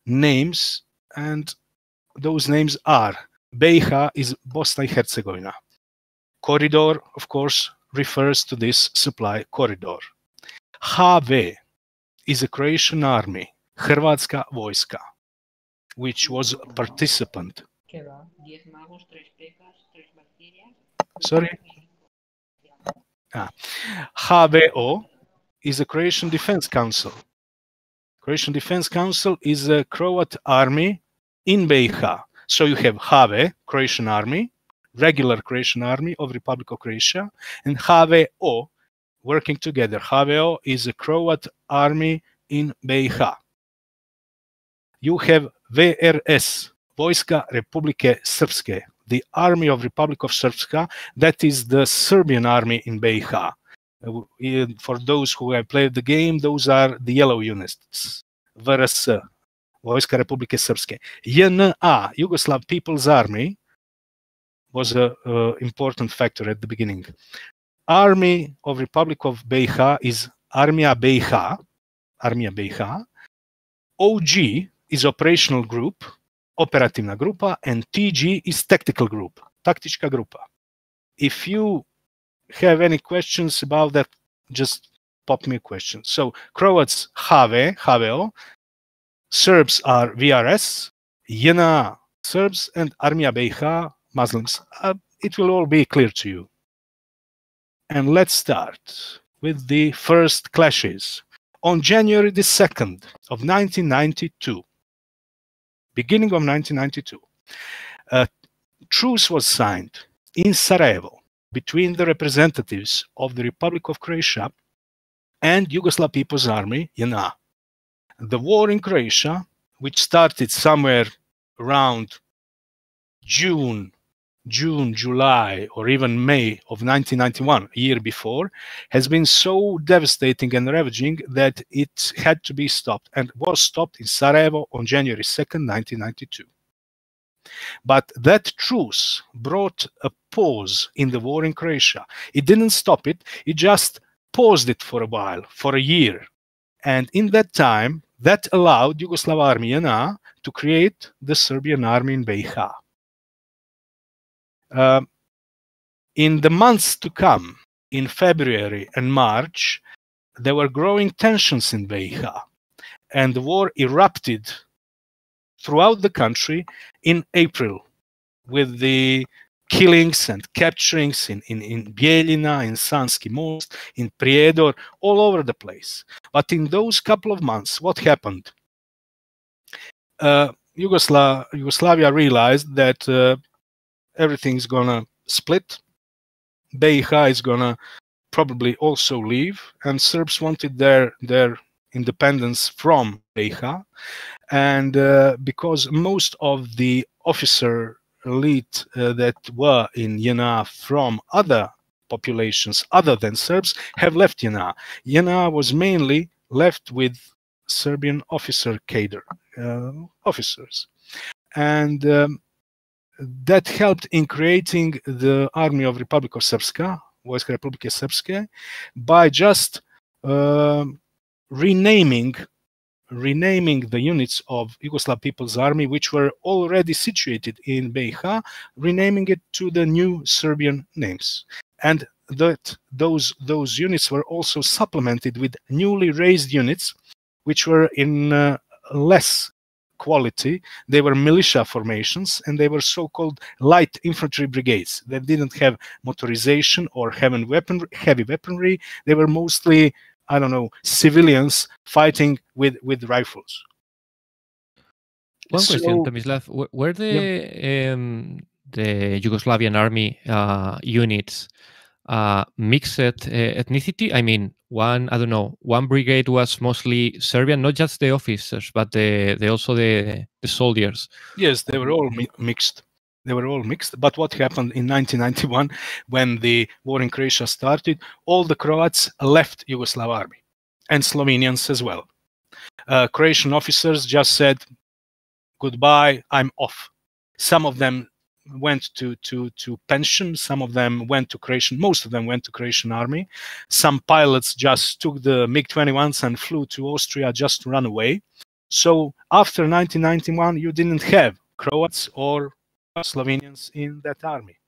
names, and those names are: BiH is Bosnia and Herzegovina. Corridor, of course, refers to this supply corridor. HV is a Croatian army, Hrvatska vojska, which was a participant. Sorry? HVO is a Croatian Defense Council. Croatian Defense Council is a Croat army in BiH. So you have HV, Croatian army, regular Croatian army of Republic of Croatia, and HVO working together. HVO is a Croat army in BiH. You have VRS, Vojska Republike Srpske, the Army of Republic of Srpska, that is the Serbian army in BiH. For those who have played the game, those are the yellow units. VRS, Vojska Republike Srpske. JNA, Yugoslav People's Army, was an important factor at the beginning. Army of Republic of BiH is Armija BiH, Armija BiH. OG is operational group, operativna grupa, and TG is tactical group, taktička grupa. If you have any questions about that, just pop me a question. So Croats HV, HVO, Serbs are VRS, JNA Serbs, and Armija BiH Muslims. It will all be clear to you. And let's start with the first clashes. On January the 2nd of 1992, beginning of 1992, a truce was signed in Sarajevo between the representatives of the Republic of Croatia and Yugoslav People's Army, JNA. The war in Croatia, which started somewhere around June, July, or even May of 1991, a year before, has been so devastating and ravaging that it had to be stopped, and was stopped in Sarajevo on January 2nd, 1992. But that truce brought a pause in the war in Croatia. It didn't stop it, it just paused it for a while, for a year. And in that time, that allowed Yugoslav Army JNA to create the Serbian army in BiH. In the months to come, in February and March, there were growing tensions in BiH, and the war erupted throughout the country in April, with the killings and capturings in Bijeljina, in Sanski Most, in Prijedor, all over the place. But in those couple of months, what happened? Yugoslavia realized that everything's gonna split. BiH is gonna probably also leave, and Serbs wanted their independence from BiH, and because most of the officer elite that were in JNA from other populations other than Serbs have left JNA. JNA was mainly left with Serbian officer cadre, officers, and that helped in creating the Army of Republic of Srpska, Vojska Republike Srpske, by just renaming the units of Yugoslav People's Army, which were already situated in BiH, renaming it to the new Serbian names. And that those units were also supplemented with newly raised units, which were in less quality. They were militia formations, and they were so-called light infantry brigades that didn't have motorization or heavy weaponry. They were mostly, I don't know, civilians fighting with rifles. One question, Tomislav. Were the Yugoslavian army units mixed ethnicity? I mean, one brigade was mostly Serbian, not just the officers, but also the soldiers. Yes, they were all mixed. They were all mixed. But what happened in 1991, when the war in Croatia started, all the Croats left Yugoslav army, and Slovenians as well. Croatian officers just said, goodbye, I'm off. Some of them went to pension, some of them went to Croatian, most of them went to Croatian army. Some pilots just took the MiG-21s and flew to Austria just to run away. So after 1991, you didn't have Croats or Slovenians in that army.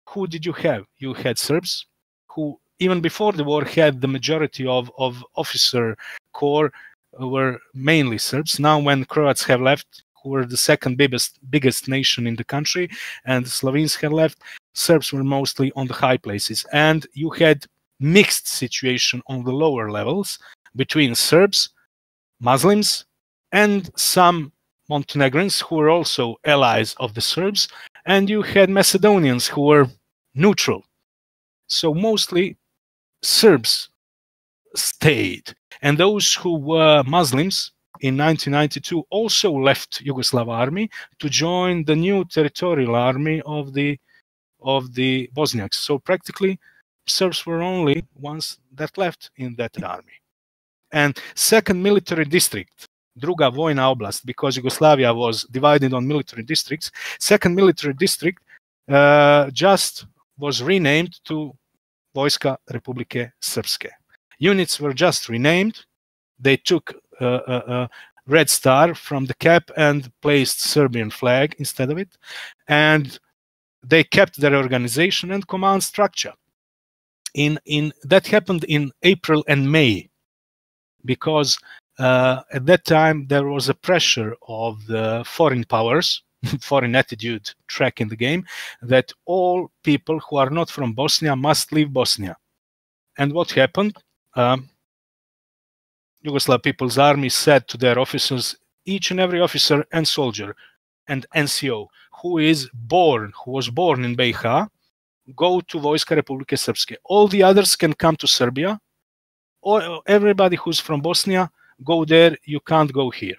Who did you have? You had Serbs, who even before the war had the majority of officer corps were mainly Serbs. Now when Croats have left, who were the second biggest nation in the country, and the Slovenes had left, Serbs were mostly on the high places. And you had mixed situation on the lower levels between Serbs, Muslims, and some Montenegrins who were also allies of the Serbs, and you had Macedonians who were neutral. So mostly Serbs stayed, and those who were Muslims in 1992 also left Yugoslav army to join the new territorial army of the Bosniaks. So practically Serbs were only ones that left in that army. And second military district, Druga Vojna Oblast, because Yugoslavia was divided on military districts, second military district just was renamed to Vojska Republike Srpske. Units were just renamed. They took a red star from the cap and placed Serbian flag instead of it. And they kept their organization and command structure. That happened in April and May, because at that time there was a pressure of the foreign powers, foreign attitude track in the game, that all people who are not from Bosnia must leave Bosnia. And what happened? Yugoslav People's Army said to their officers, each and every officer and soldier and NCO who was born in BiH, go to Vojska Republike Srpske. All the others can come to Serbia, or everybody who's from Bosnia, go there, you can't go here.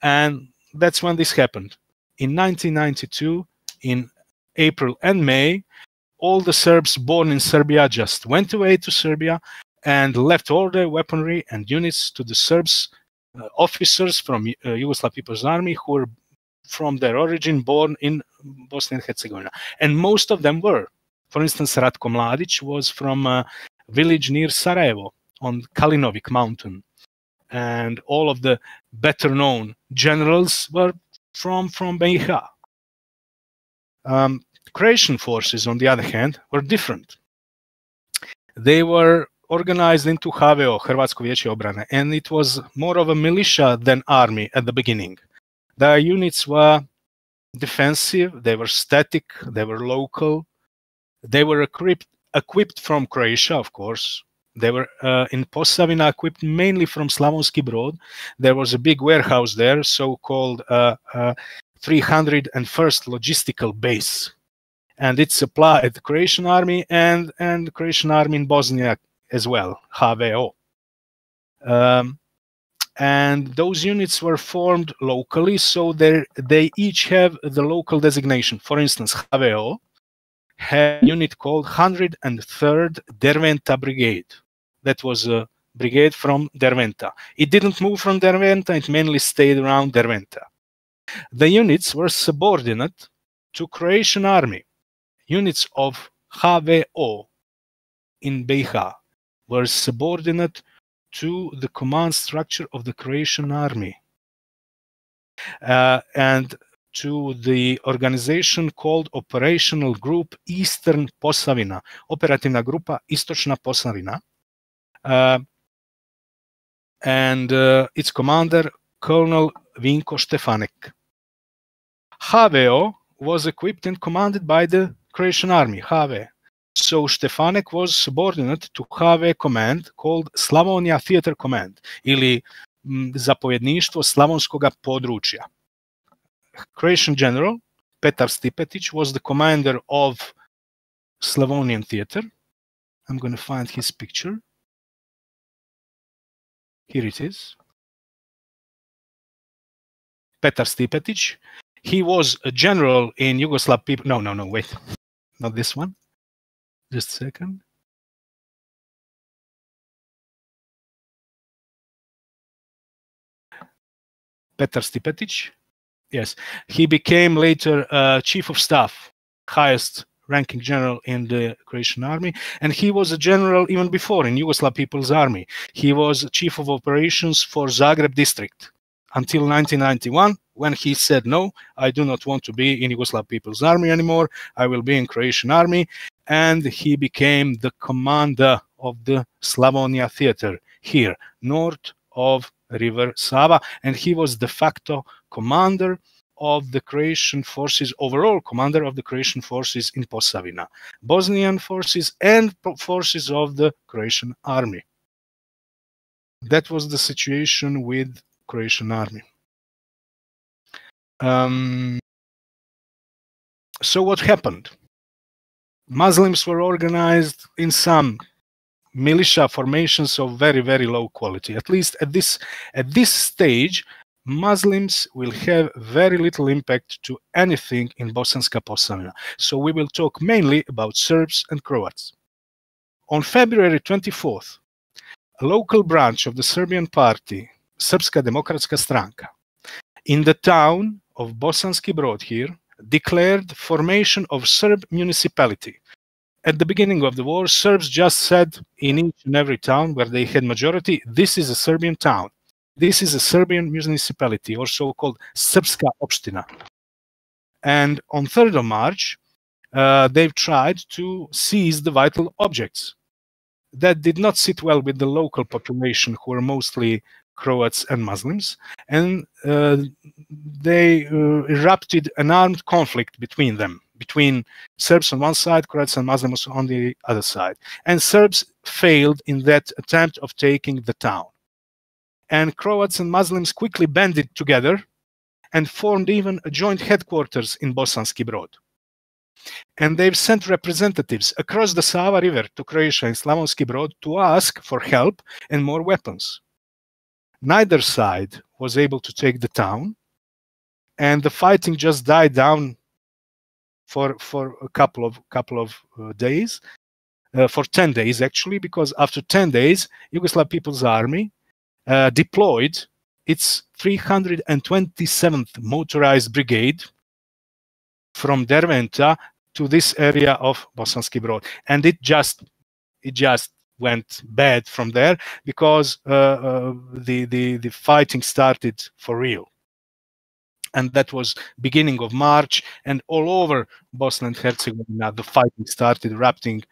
And that's when this happened. In 1992, in April and May, all the Serbs born in Serbia just went away to Serbia and left all their weaponry and units to the Serbs, officers from Yugoslav People's Army who were from their origin born in Bosnia and Herzegovina. And most of them were. For instance, Ratko Mladic was from a village near Sarajevo on Kalinovic mountain. And all of the better known generals were from BiH. Croatian forces, on the other hand, were different. They were organized into HVO, Hrvatsko vijeće obrane, and it was more of a militia than army at the beginning. The units were defensive, they were static, they were local, they were equipped from Croatia, of course. They were in Posavina equipped mainly from Slavonski Brod. There was a big warehouse there, so-called 301st Logistical Base. And it supplied the Croatian army and the Croatian army in Bosnia as well, HVO. And those units were formed locally, so they each have the local designation. For instance, HVO had a unit called 103rd Derventa Brigade. That was a brigade from Derventa. It didn't move from Derventa, it mainly stayed around Derventa. The units were subordinate to Croatian army. Units of HVO in BiH were subordinate to the command structure of the Croatian army and to the organization called Operational Group Eastern Posavina, Operativna grupa Istočna Posavina, and its commander, Colonel Vinko Štefanek. HVO was equipped and commanded by the Croatian army, HV. So Štefanek was subordinate to HV command called Slavonia Theater Command, ili zapovjedništvo Slavonskoga područja. Croatian general Petar Stipetić was the commander of Slavonian Theater. I'm going to find his picture. Here it is. Petar Stipetić. He was a general in Yugoslav people. No, wait. Not this one. Just a second. Petar Stipetić. Yes. He became later chief of staff, highest ranking general in the Croatian army. And he was a general even before in Yugoslav People's Army. He was chief of operations for Zagreb district until 1991, when he said, no, I do not want to be in Yugoslav People's Army anymore. I will be in Croatian army. And he became the commander of the Slavonia Theater here, north of River Saba. And he was de facto commander of the Croatian forces, overall commander of the Croatian forces in Posavina, Bosnian forces and forces of the Croatian army. that was the situation with Croatian army. So what happened? Muslims were organized in some militia formations of very, very low quality. At least at this stage, Muslims will have very little impact to anything in Bosanska Posavina. So we will talk mainly about Serbs and Croats. On February 24th, a local branch of the Serbian party, Srpska Demokratska Stranka, in the town of Bosanski Brod here, declared formation of Serb municipality. At the beginning of the war, Serbs just said in each and every town where they had majority, this is a Serbian town. This is a Serbian municipality, or so-called Srpska Opština. And on 3rd of March, they've tried to seize the vital objects. That did not sit well with the local population, who were mostly Croats and Muslims, and they erupted an armed conflict between them, between Serbs on one side, Croats and Muslims on the other side. And Serbs failed in that attempt of taking the town. And Croats and Muslims quickly banded together and formed even a joint headquarters in Bosanski Brod. And they've sent representatives across the Saba River to Croatia and Slavonski Brod to ask for help and more weapons. Neither side was able to take the town, and the fighting just died down for a couple of days, for 10 days actually, because after 10 days, Yugoslav People's Army deployed its 327th Motorized Brigade from Derventa to this area of Bosanski Brod, and it just went bad from there, because the fighting started for real. And that was beginning of March, and all over Bosnia and Herzegovina, the fighting started erupting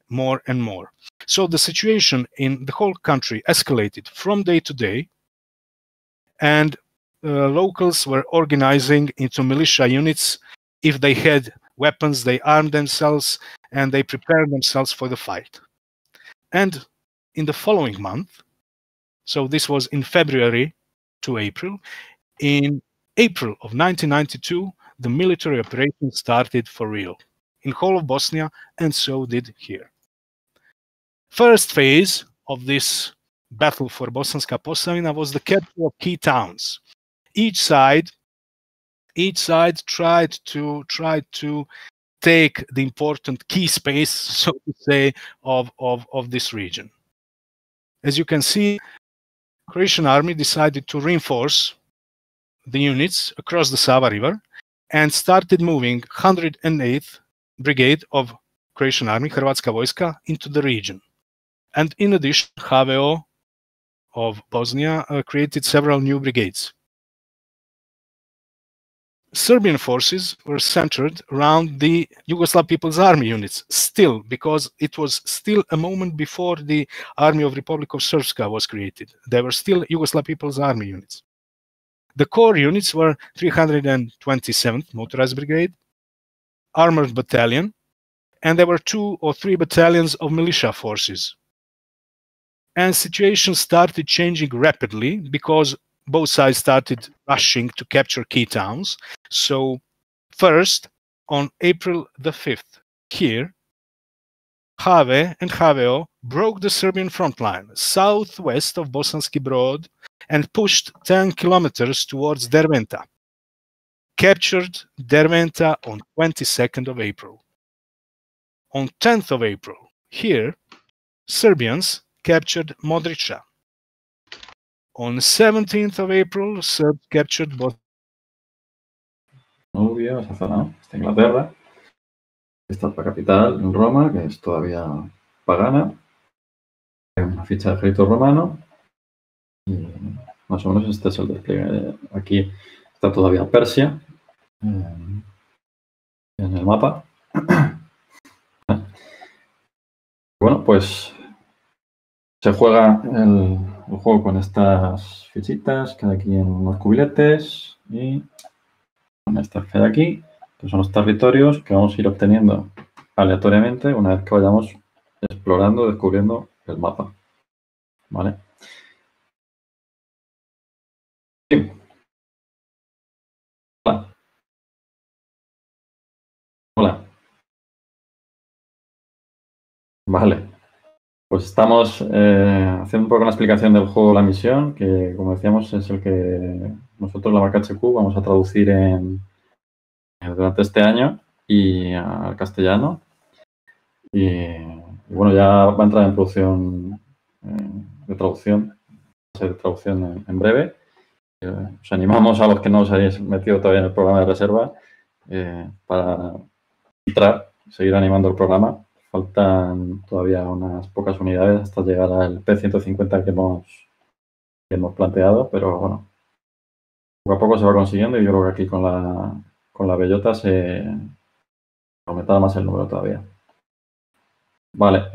more and more. So the situation in the whole country escalated from day to day, and locals were organizing into militia units. If they had weapons, they armed themselves, and they prepared themselves for the fight. And in the following month, so this was in February to April, in April of 1992, the military operation started for real in whole of Bosnia, and so did here. First phase of this battle for Bosanska Posavina was the capture of key towns. Each side tried to take the important key space, so to say, of this region. As you can see, Croatian army decided to reinforce the units across the Saba River and started moving 108th Brigade of Croatian army, Hrvatska Vojska, into the region. And in addition, HVO of Bosnia created several new brigades. Serbian forces were centered around the Yugoslav People's Army units still, because it was still a moment before the Army of Republic of Srpska was created. They were still Yugoslav People's Army units. The core units were 327th Motorized Brigade, Armored Battalion, and there were 2 or 3 battalions of militia forces. And situation started changing rapidly, because both sides started rushing to capture key towns. So first, on April the 5th, here, HV and HVO broke the Serbian front line southwest of Bosanski Brod and pushed 10 kilometers towards Derventa. Captured Derventa on 22nd of April. On 10th of April, here, Serbians captured Modrica. On 17th of April, Serbs captured Bosnia. Nubia, esa zona, está Inglaterra. Esta es la capital, en Roma, que es todavía pagana. Hay una ficha de ejército romano. Y más o menos este es el despliegue. Aquí está todavía Persia en el mapa. Bueno, pues se juega el juego con estas fichitas, cada aquí en unos cubiletes, y con estas que hay aquí, que son los territorios que vamos a ir obteniendo aleatoriamente una vez que vayamos explorando, descubriendo el mapa. ¿Vale? Sí. Hola. Hola. Vale. Pues estamos haciendo un poco una explicación del juego La Misión, que como decíamos es el que nosotros, la marca HQ, vamos a traducir durante este año y al castellano. Y bueno, ya va a entrar en producción de traducción en breve. Os animamos a los que no os hayáis metido todavía en el programa de reserva para entrar, seguir animando el programa. Faltan todavía unas pocas unidades hasta llegar al P150 que hemos planteado, pero bueno, poco a poco se va consiguiendo y yo creo que aquí con la bellota se aumentará más el número todavía. Vale,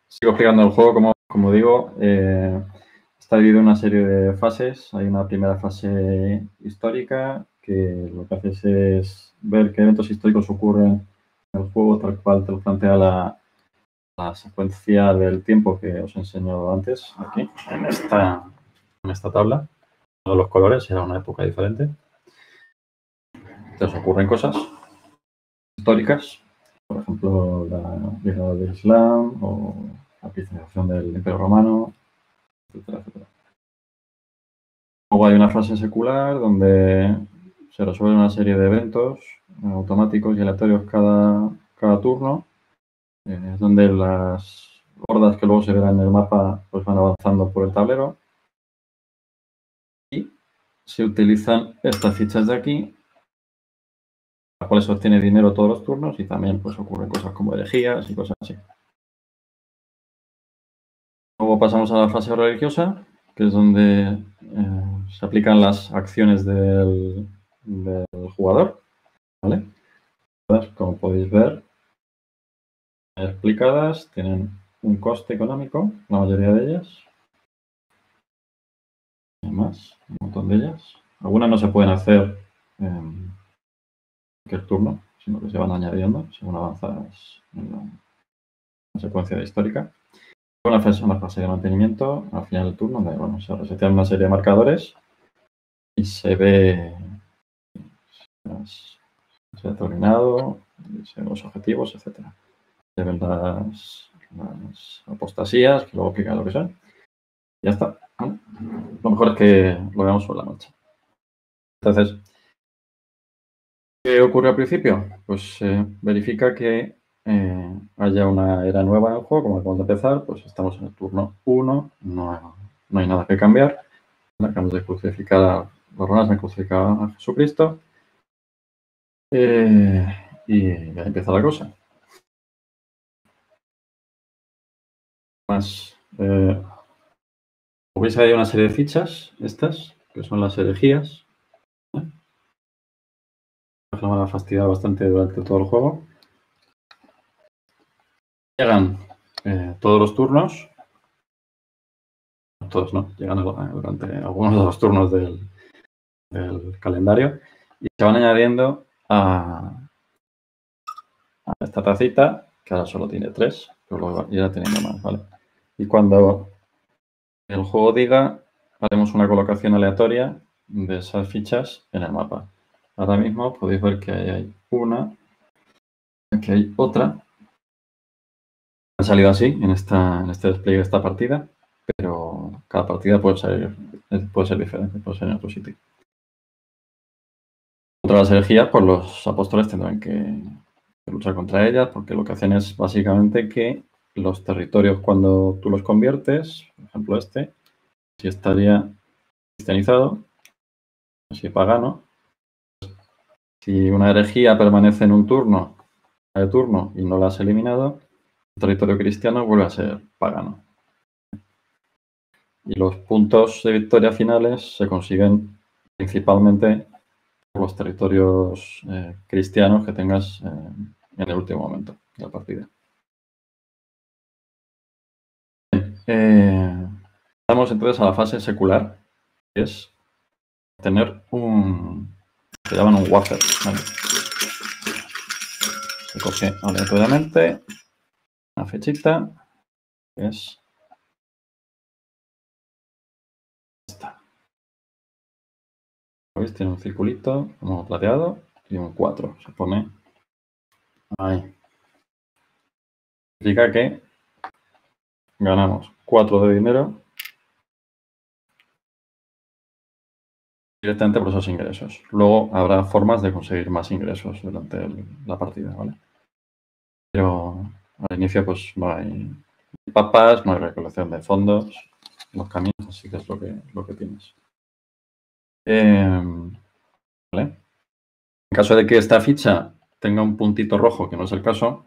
sigo explicando el juego, como digo, está dividido en una serie de fases. Hay una primera fase histórica que lo que hace es ver qué eventos históricos ocurren en el juego tal cual te lo plantea la secuencia del tiempo que os he enseñado antes, aquí, en esta tabla. Todos los colores, era una época diferente. Entonces ocurren cosas históricas, por ejemplo, la llegada del Islam o la cristianización del Imperio Romano, etcétera, etcétera. Luego hay una fase secular donde se resuelven una serie de eventos automáticos y aleatorios cada turno, donde las hordas que luego se verán en el mapa pues van avanzando por el tablero y se utilizan estas fichas de aquí, las cuales se obtiene dinero todos los turnos y también pues ocurren cosas como herejías y cosas así. Luego pasamos a la fase religiosa, que es donde se aplican las acciones del jugador, ¿vale? Entonces, como podéis ver, explicadas, tienen un coste económico, la mayoría de ellas. Hay más, un montón de ellas. Algunas no se pueden hacer en cualquier turno, sino que se van añadiendo según avanzas en la secuencia histórica. Una fase de mantenimiento al final del turno, donde bueno, se resetean una serie de marcadores y se ve se ha terminado, se ven los objetivos, etc. Se ven las apostasías, que luego explican lo que son. Ya está. ¿Vale? Lo mejor es que lo veamos sobre la marcha. Entonces, ¿qué ocurre al principio? Pues verifica que haya una era nueva en el juego, como acabamos de empezar, pues estamos en el turno 1, no hay nada que cambiar. Acabamos de crucificar los romanos, han crucificado a Jesucristo. Y ya empieza la cosa. Más, veis hay una serie de fichas, estas, que son las herejías. Me van a fastidiar bastante durante todo el juego. Llegan todos los turnos. Todos no, llegan durante algunos de los turnos del calendario y se van añadiendo a esta tacita, que ahora solo tiene 3, pero luego irá teniendo más, ¿vale? Y cuando el juego diga, haremos una colocación aleatoria de esas fichas en el mapa. Ahora mismo podéis ver que hay una, aquí hay otra. Han salido así en este despliegue de esta partida, pero cada partida puede ser diferente, puede ser en otro sitio. Contra las herejías, pues los apóstoles tendrán que luchar contra ellas, porque lo que hacen es básicamente que los territorios, cuando tú los conviertes, por ejemplo si estaría cristianizado, si pagano, si una herejía permanece en un turno y no la has eliminado, el territorio cristiano vuelve a ser pagano. Y los puntos de victoria finales se consiguen principalmente por los territorios cristianos que tengas en el último momento de la partida. Pasamos entonces a la fase secular, que es tener se llaman un wafer, ¿vale? Se coge aleatoriamente una fechita, que es ¿veis? Tiene un circulito como plateado y un 4. Se pone ahí. Significa que ganamos 4 de dinero directamente por esos ingresos. Luego habrá formas de conseguir más ingresos durante la partida, ¿vale? Pero al inicio pues no hay papas, no hay recolección de fondos, los caminos, así que es lo que tienes. ¿Vale? En caso de que esta ficha tenga un puntito rojo, que no es el caso.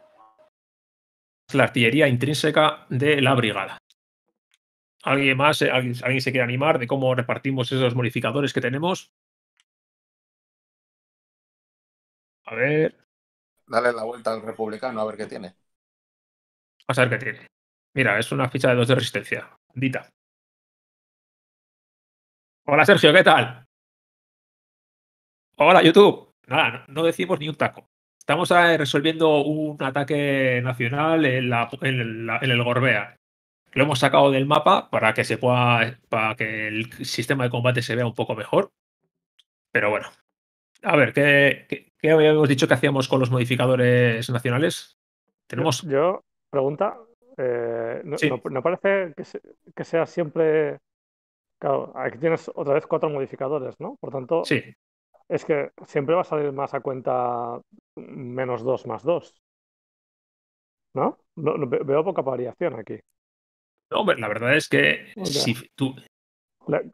La artillería intrínseca de la brigada. ¿Alguien más? ¿Alguien se quiere animar de cómo repartimos esos modificadores que tenemos? A ver. Dale la vuelta al republicano a ver qué tiene. Vamos a ver qué tiene. Mira, es una ficha de 2 de resistencia. Dita. Hola Sergio, ¿qué tal? Hola YouTube. Nada, no decimos ni un taco. Estamos resolviendo un ataque nacional en el Gorbea. Lo hemos sacado del mapa para que para que el sistema de combate se vea un poco mejor. Pero bueno. A ver, ¿qué habíamos dicho que hacíamos con los modificadores nacionales? Tenemos. Yo pregunta. Sí. No parece que sea siempre. Claro, aquí tienes otra vez 4 modificadores, ¿no? Por tanto, sí. Es que siempre va a salir más a cuenta -2 más 2. ¿No? Veo poca variación aquí. No, hombre, la verdad es que si tú.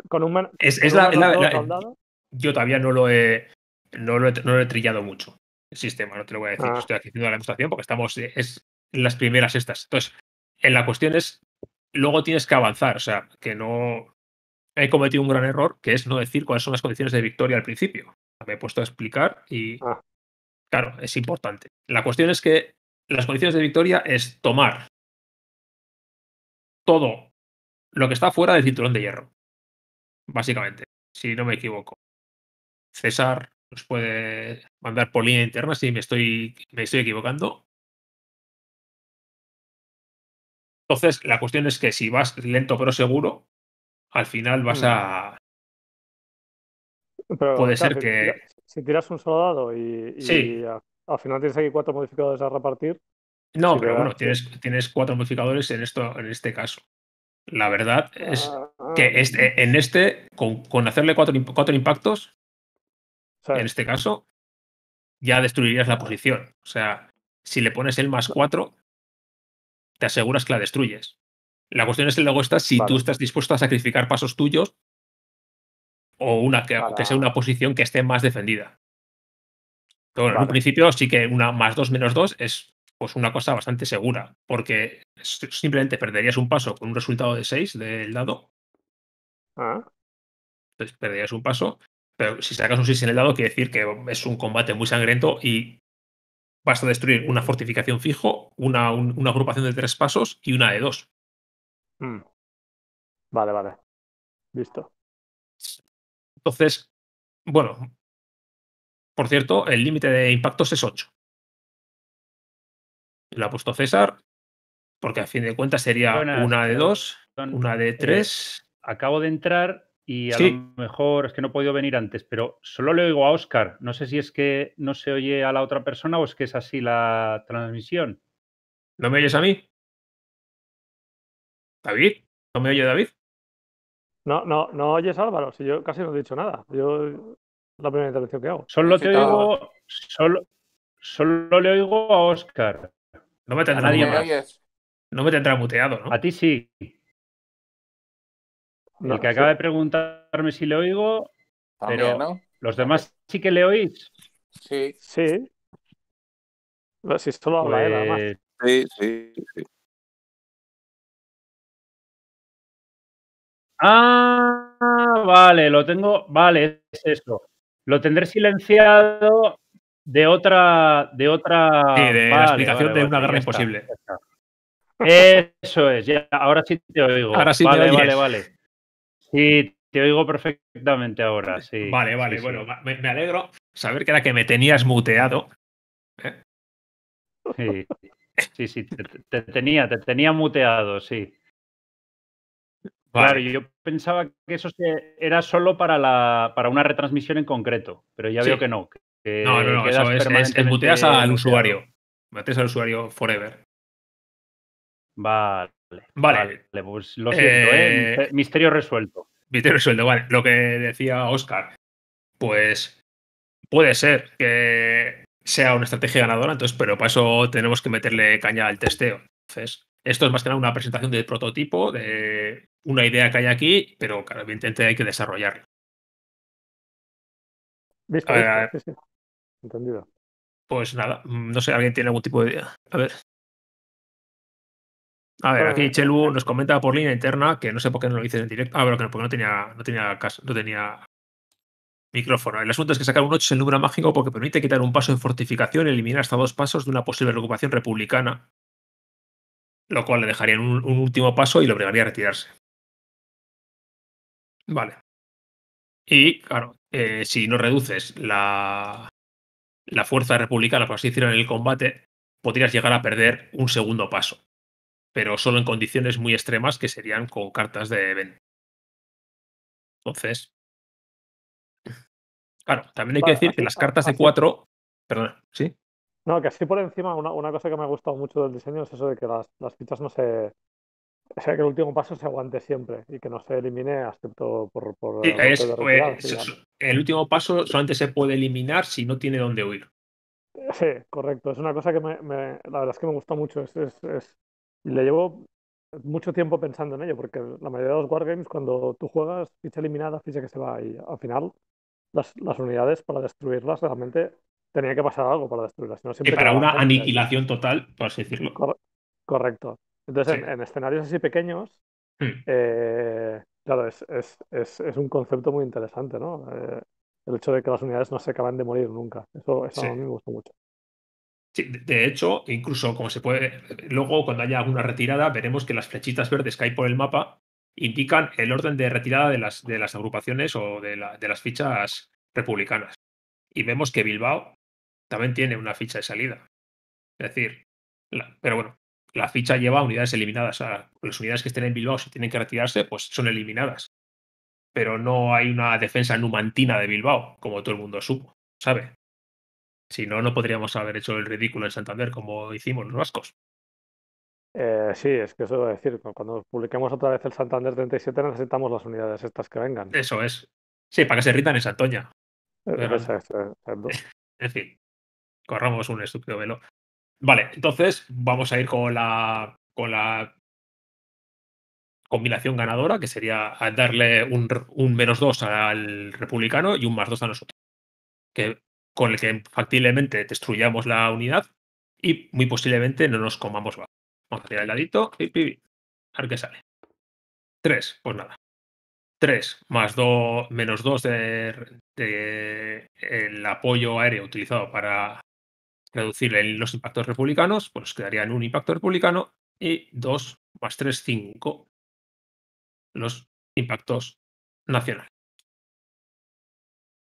Con un soldado. Yo todavía no lo he trillado mucho el sistema, no te lo voy a decir. Estoy haciendo la demostración porque estamos en las primeras estas. Entonces, la cuestión es, luego tienes que avanzar. O sea, que no he cometido un gran error, que es no decir cuáles son las condiciones de victoria al principio. Me he puesto a explicar y, claro, es importante. La cuestión es que las condiciones de victoria es tomar todo lo que está fuera del cinturón de hierro. Básicamente, si no me equivoco. César nos puede mandar por línea interna si me estoy equivocando. Entonces, la cuestión es que si vas lento pero seguro, al final vas a... Pero, puede ser que... Si tiras un solo dado Sí. al final tienes aquí 4 modificadores a repartir. No, pero bueno, tienes 4 modificadores en este caso. La verdad es que con hacerle 4 impactos, en este caso, ya destruirías la posición. O sea, si le pones el +4, te aseguras que la destruyes. La cuestión es que luego está si tú estás dispuesto a sacrificar pasos tuyos o que sea una posición que esté más defendida. Pero bueno, en un principio sí que una +2 -2 es pues una cosa bastante segura, porque simplemente perderías un paso con un resultado de 6 del dado. Entonces perderías un paso, pero si sacas un 6 en el dado quiere decir que es un combate muy sangriento y vas a destruir una fortificación fijo, una agrupación de 3 pasos y una de 2. Vale. Listo. Entonces, bueno, por cierto, el límite de impactos es 8. Lo ha puesto César, porque a fin de cuentas sería Buenas, una de 2, una de 3. Acabo de entrar y a lo mejor es que no he podido venir antes, pero solo le oigo a Óscar. No sé si es que no se oye a la otra persona o es que es así la transmisión. ¿No me oyes a mí? ¿David? ¿No me oye David? No oyes, Álvaro. Si yo casi no he dicho nada. La primera intervención que hago. Solo te oigo. Solo le oigo a Óscar. No me tendrá No me tendrá muteado, ¿no? A ti sí. El que acaba de preguntarme si le oigo, también, pero ¿no? ¿los demás sí que le oís? Sí. Sí. Si solo habla él, además. Sí. Ah, vale, lo tengo. Vale, es eso. Lo tendré silenciado de otra. Sí, de la explicación de una guerra imposible. Eso es, ya, ahora sí te oigo. Ahora sí Vale. Sí, te oigo perfectamente ahora, sí. Vale, sí, bueno, me alegro saber que era que me tenías muteado. Sí, te tenía muteado, sí. Claro, yo pensaba que eso era solo para una retransmisión en concreto, pero ya veo que no. Que No, quedas eso es permanentemente muteas al muteado. usuario. Muteas al usuario forever. Vale, pues lo siento, misterio resuelto. Misterio resuelto, vale. Lo que decía Oscar, pues puede ser que sea una estrategia ganadora, entonces, pero para eso tenemos que meterle caña al testeo. Entonces, esto es más que nada una presentación del prototipo, de una idea que hay aquí, pero claro, evidentemente hay que desarrollarla. Visto, sí, sí. Entendido. Pues nada, no sé, ¿alguien tiene algún tipo de idea? A ver, aquí Chelu nos comenta por línea interna que no sé por qué no lo dices en directo. Pero que porque no tenía caso, no tenía micrófono. El asunto es que sacar un 8 es el número mágico porque permite quitar un paso de fortificación y eliminar hasta 2 pasos de una posible ocupación republicana, lo cual le dejaría en un último paso y lo obligaría a retirarse. Vale. Y claro, si no reduces la fuerza republicana, por así decirlo, en el combate, podrías llegar a perder un segundo paso, pero solo en condiciones muy extremas que serían con cartas de evento. Entonces, claro, también hay que decir que las cartas de 4... Perdona, ¿sí? No, que así por encima, una cosa que me ha gustado mucho del diseño es eso de que las fichas no se... O sea, que el último paso se aguante siempre y que no se elimine excepto por Sí, el golpe de retirada. el último paso solamente se puede eliminar si no tiene dónde huir. Sí, correcto. Es una cosa que la verdad es que me gusta mucho. Y le llevo mucho tiempo pensando en ello, porque la mayoría de los wargames, cuando tú juegas ficha eliminada, ficha que se va, y al final las unidades para destruirlas realmente tenía que pasar algo para destruirlas. Si no, Y siempre para quedaba una gente aniquilación total, por así decirlo. Correcto. Entonces, Sí. en escenarios así pequeños, claro, es un concepto muy interesante, ¿no? El hecho de que las unidades no se acaban de morir nunca. Eso Sí. a mí me gusta mucho. Sí, de hecho, incluso como se puede, luego cuando haya alguna retirada, veremos que las flechitas verdes que hay por el mapa indican el orden de retirada de las agrupaciones o de las fichas republicanas. Y vemos que Bilbao también tiene una ficha de salida. Es decir, pero bueno, la ficha lleva unidades eliminadas. Las unidades que estén en Bilbao, si tienen que retirarse, pues son eliminadas. Pero no hay una defensa numantina de Bilbao, como todo el mundo supo, ¿sabe? Si no, no podríamos haber hecho el ridículo en Santander como hicimos los vascos. Sí, es que eso iba a decir. Cuando publiquemos otra vez el Santander 37 necesitamos las unidades estas que vengan. Eso es. Sí, para que se rindan en Santoña. En fin, corramos un estúpido velo. Vale, entonces vamos a ir con la combinación ganadora, que sería darle un -2 al republicano y un +2 a nosotros. Con el que factiblemente destruyamos la unidad y muy posiblemente no nos comamos bajo. Vamos a tirar el dadito y a ver qué sale. 3, pues nada. 3 más 2, -2 de el apoyo aéreo utilizado para reducir los impactos republicanos, pues quedaría en un impacto republicano, y 2 más 3, 5 los impactos nacionales.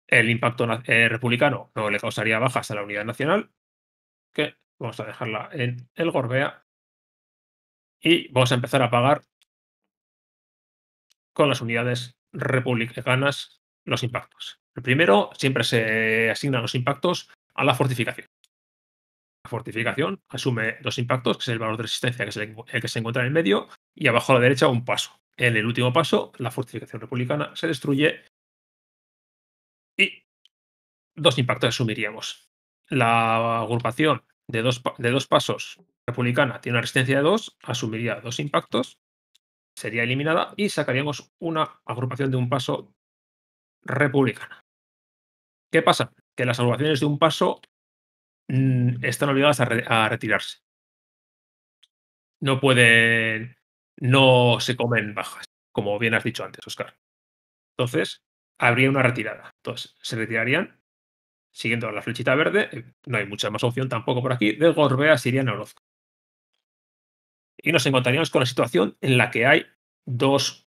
El impacto republicano no le causaría bajas a la unidad nacional, que vamos a dejarla en el Gorbea, y vamos a empezar a pagar con las unidades republicanas los impactos. El primero, siempre se asignan los impactos a la fortificación. La fortificación asume 2 impactos, que es el valor de resistencia, que es el que se encuentra en el medio, y abajo a la derecha un paso. En el último paso, la fortificación republicana se destruye y 2 impactos asumiríamos. La agrupación de dos pasos republicana tiene una resistencia de 2, asumiría 2 impactos, sería eliminada y sacaríamos una agrupación de un paso republicana. ¿Qué pasa? Que las agrupaciones de un paso están obligadas a retirarse. No se comen bajas, como bien has dicho antes, Oscar. Entonces, habría una retirada. Entonces, se retirarían siguiendo la flechita verde. No hay mucha más opción tampoco por aquí. De Gorbea se irían a Orozco. Y nos encontraríamos con la situación en la que hay 2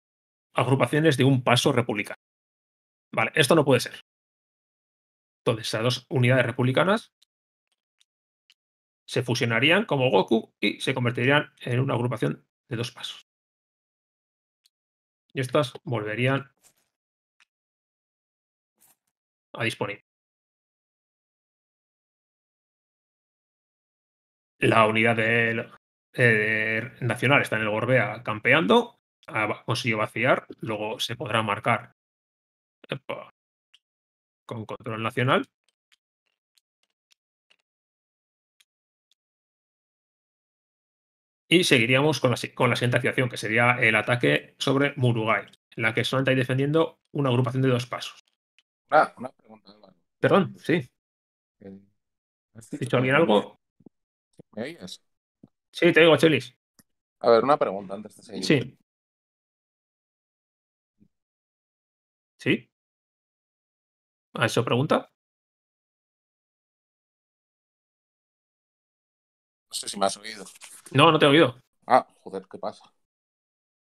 agrupaciones de un paso republicano. Vale, esto no puede ser. Entonces, esas 2 unidades republicanas se fusionarían como Goku y se convertirían en una agrupación de 2 pasos. Y estas volverían a disponer. La unidad nacional está en el Gorbea campeando, consiguió vaciar, luego se podrá marcar con control nacional. Y seguiríamos con la siguiente activación, que sería el ataque sobre Murugai, en la que solamente hay defendiendo una agrupación de 2 pasos. Una pregunta, Álvaro. Perdón, sí. ¿Has ¿Ha dicho alguien algo? ¿Me oyes? Sí, te digo, Chelis. A ver, una pregunta antes de seguir. Sí. ¿Sí? ¿A eso pregunta? No sé si me has oído. No, no te he oído. Ah, joder, ¿qué pasa?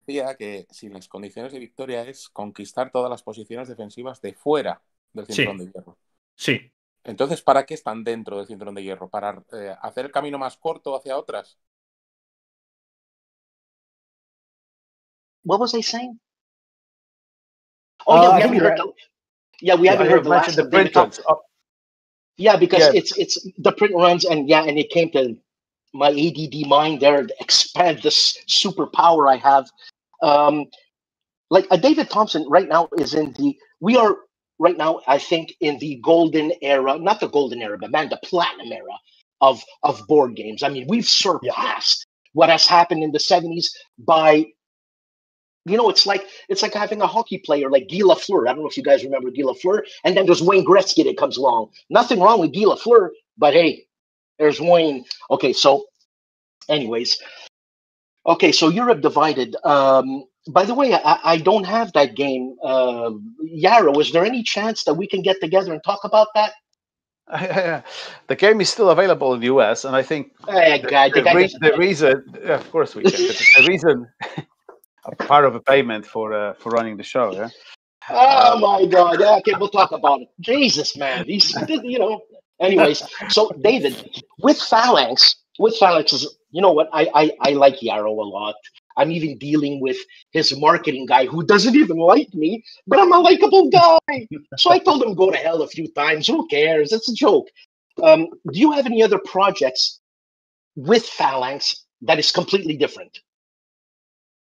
Decía que si las condiciones de victoria es conquistar todas las posiciones defensivas de fuera del cinturón de hierro. Sí. Entonces, ¿para qué están dentro del cinturón de hierro? ¿Para hacer el camino más corto hacia otras? What was I saying? Oh yeah, we haven't heard. We haven't heard the last of David Thompson. Yeah, because it's the print runs, and it came to my ADD mind there to expand this superpower I have. Like David Thompson right now is we are right now, I think, in the golden era, not the golden era, but the platinum era of board games. I mean, we've surpassed what has happened in the 70s by, it's like having a hockey player like Guy Lafleur. I don't know if you guys remember Guy Lafleur. And then there's Wayne Gretzky that comes along. Nothing wrong with Guy Lafleur, but hey, there's Wayne. Okay, so anyways. Okay, so Europe divided. By the way, I don't have that game. Yarrow, is there any chance that we can get together and talk about that? The game is still available in the US, and I think the reason, of course we can, the reason, part of a payment for running the show, yeah. Oh my God! Yeah, okay, we'll talk about it. Jesus, man, Anyways, so David, with Phalanx is, you know what? I like Yarrow a lot. I'm even dealing with his marketing guy who doesn't even like me, but I'm a likable guy. So I told him go to hell a few times. Who cares? It's a joke. Do you have any other projects with Phalanx that is completely different?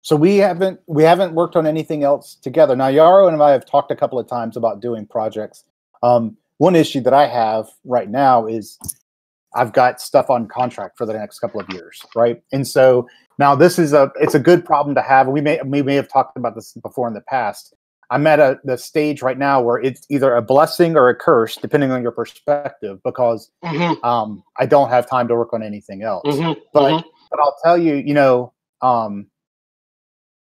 So we haven't worked on anything else together. Now Yarrow and I have talked a couple of times about doing projects. One issue that I have right now is I've got stuff on contract for the next couple of years, right? And so now it's a good problem to have. We may have talked about this before in the past. I'm at the stage right now where it's either a blessing or a curse, depending on your perspective, because I don't have time to work on anything else. But I'll tell you,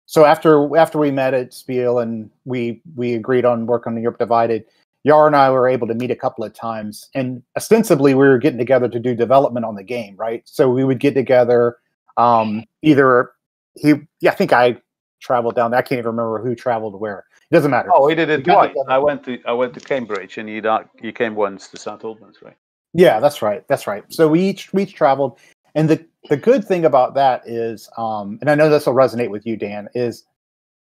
so after we met at Spiel and we agreed on work on Europe Divided, Yar and I were able to meet a couple of times, and ostensibly we were getting together to do development on the game, right? So we would get together. I think I traveled down there. I can't even remember who traveled where. It doesn't matter. Oh, we did it twice. I went to Cambridge, and you came once to St. Albans, right? Yeah, that's right. So we each traveled, and the good thing about that is, and I know this will resonate with you, Dan, is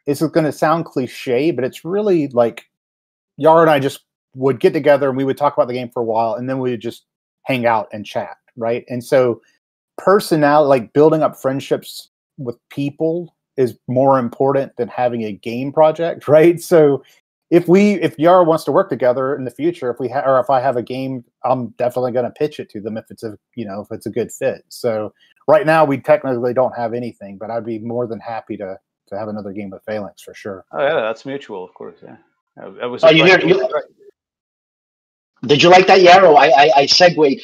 it's going to sound cliche, but it's really like Yar and I just would get together and we would talk about the game for a while, and then we would just hang out and chat, right? And so personality, like building up friendships with people, is more important than having a game project, right? So if Yara wants to work together in the future, if I have a game, I'm definitely going to pitch it to them if it's a good fit. So right now we technically don't have anything, but I'd be more than happy to have another game with Phalanx for sure. Oh yeah, that's mutual, of course. Yeah. Did you like that, Yarrow? I segue.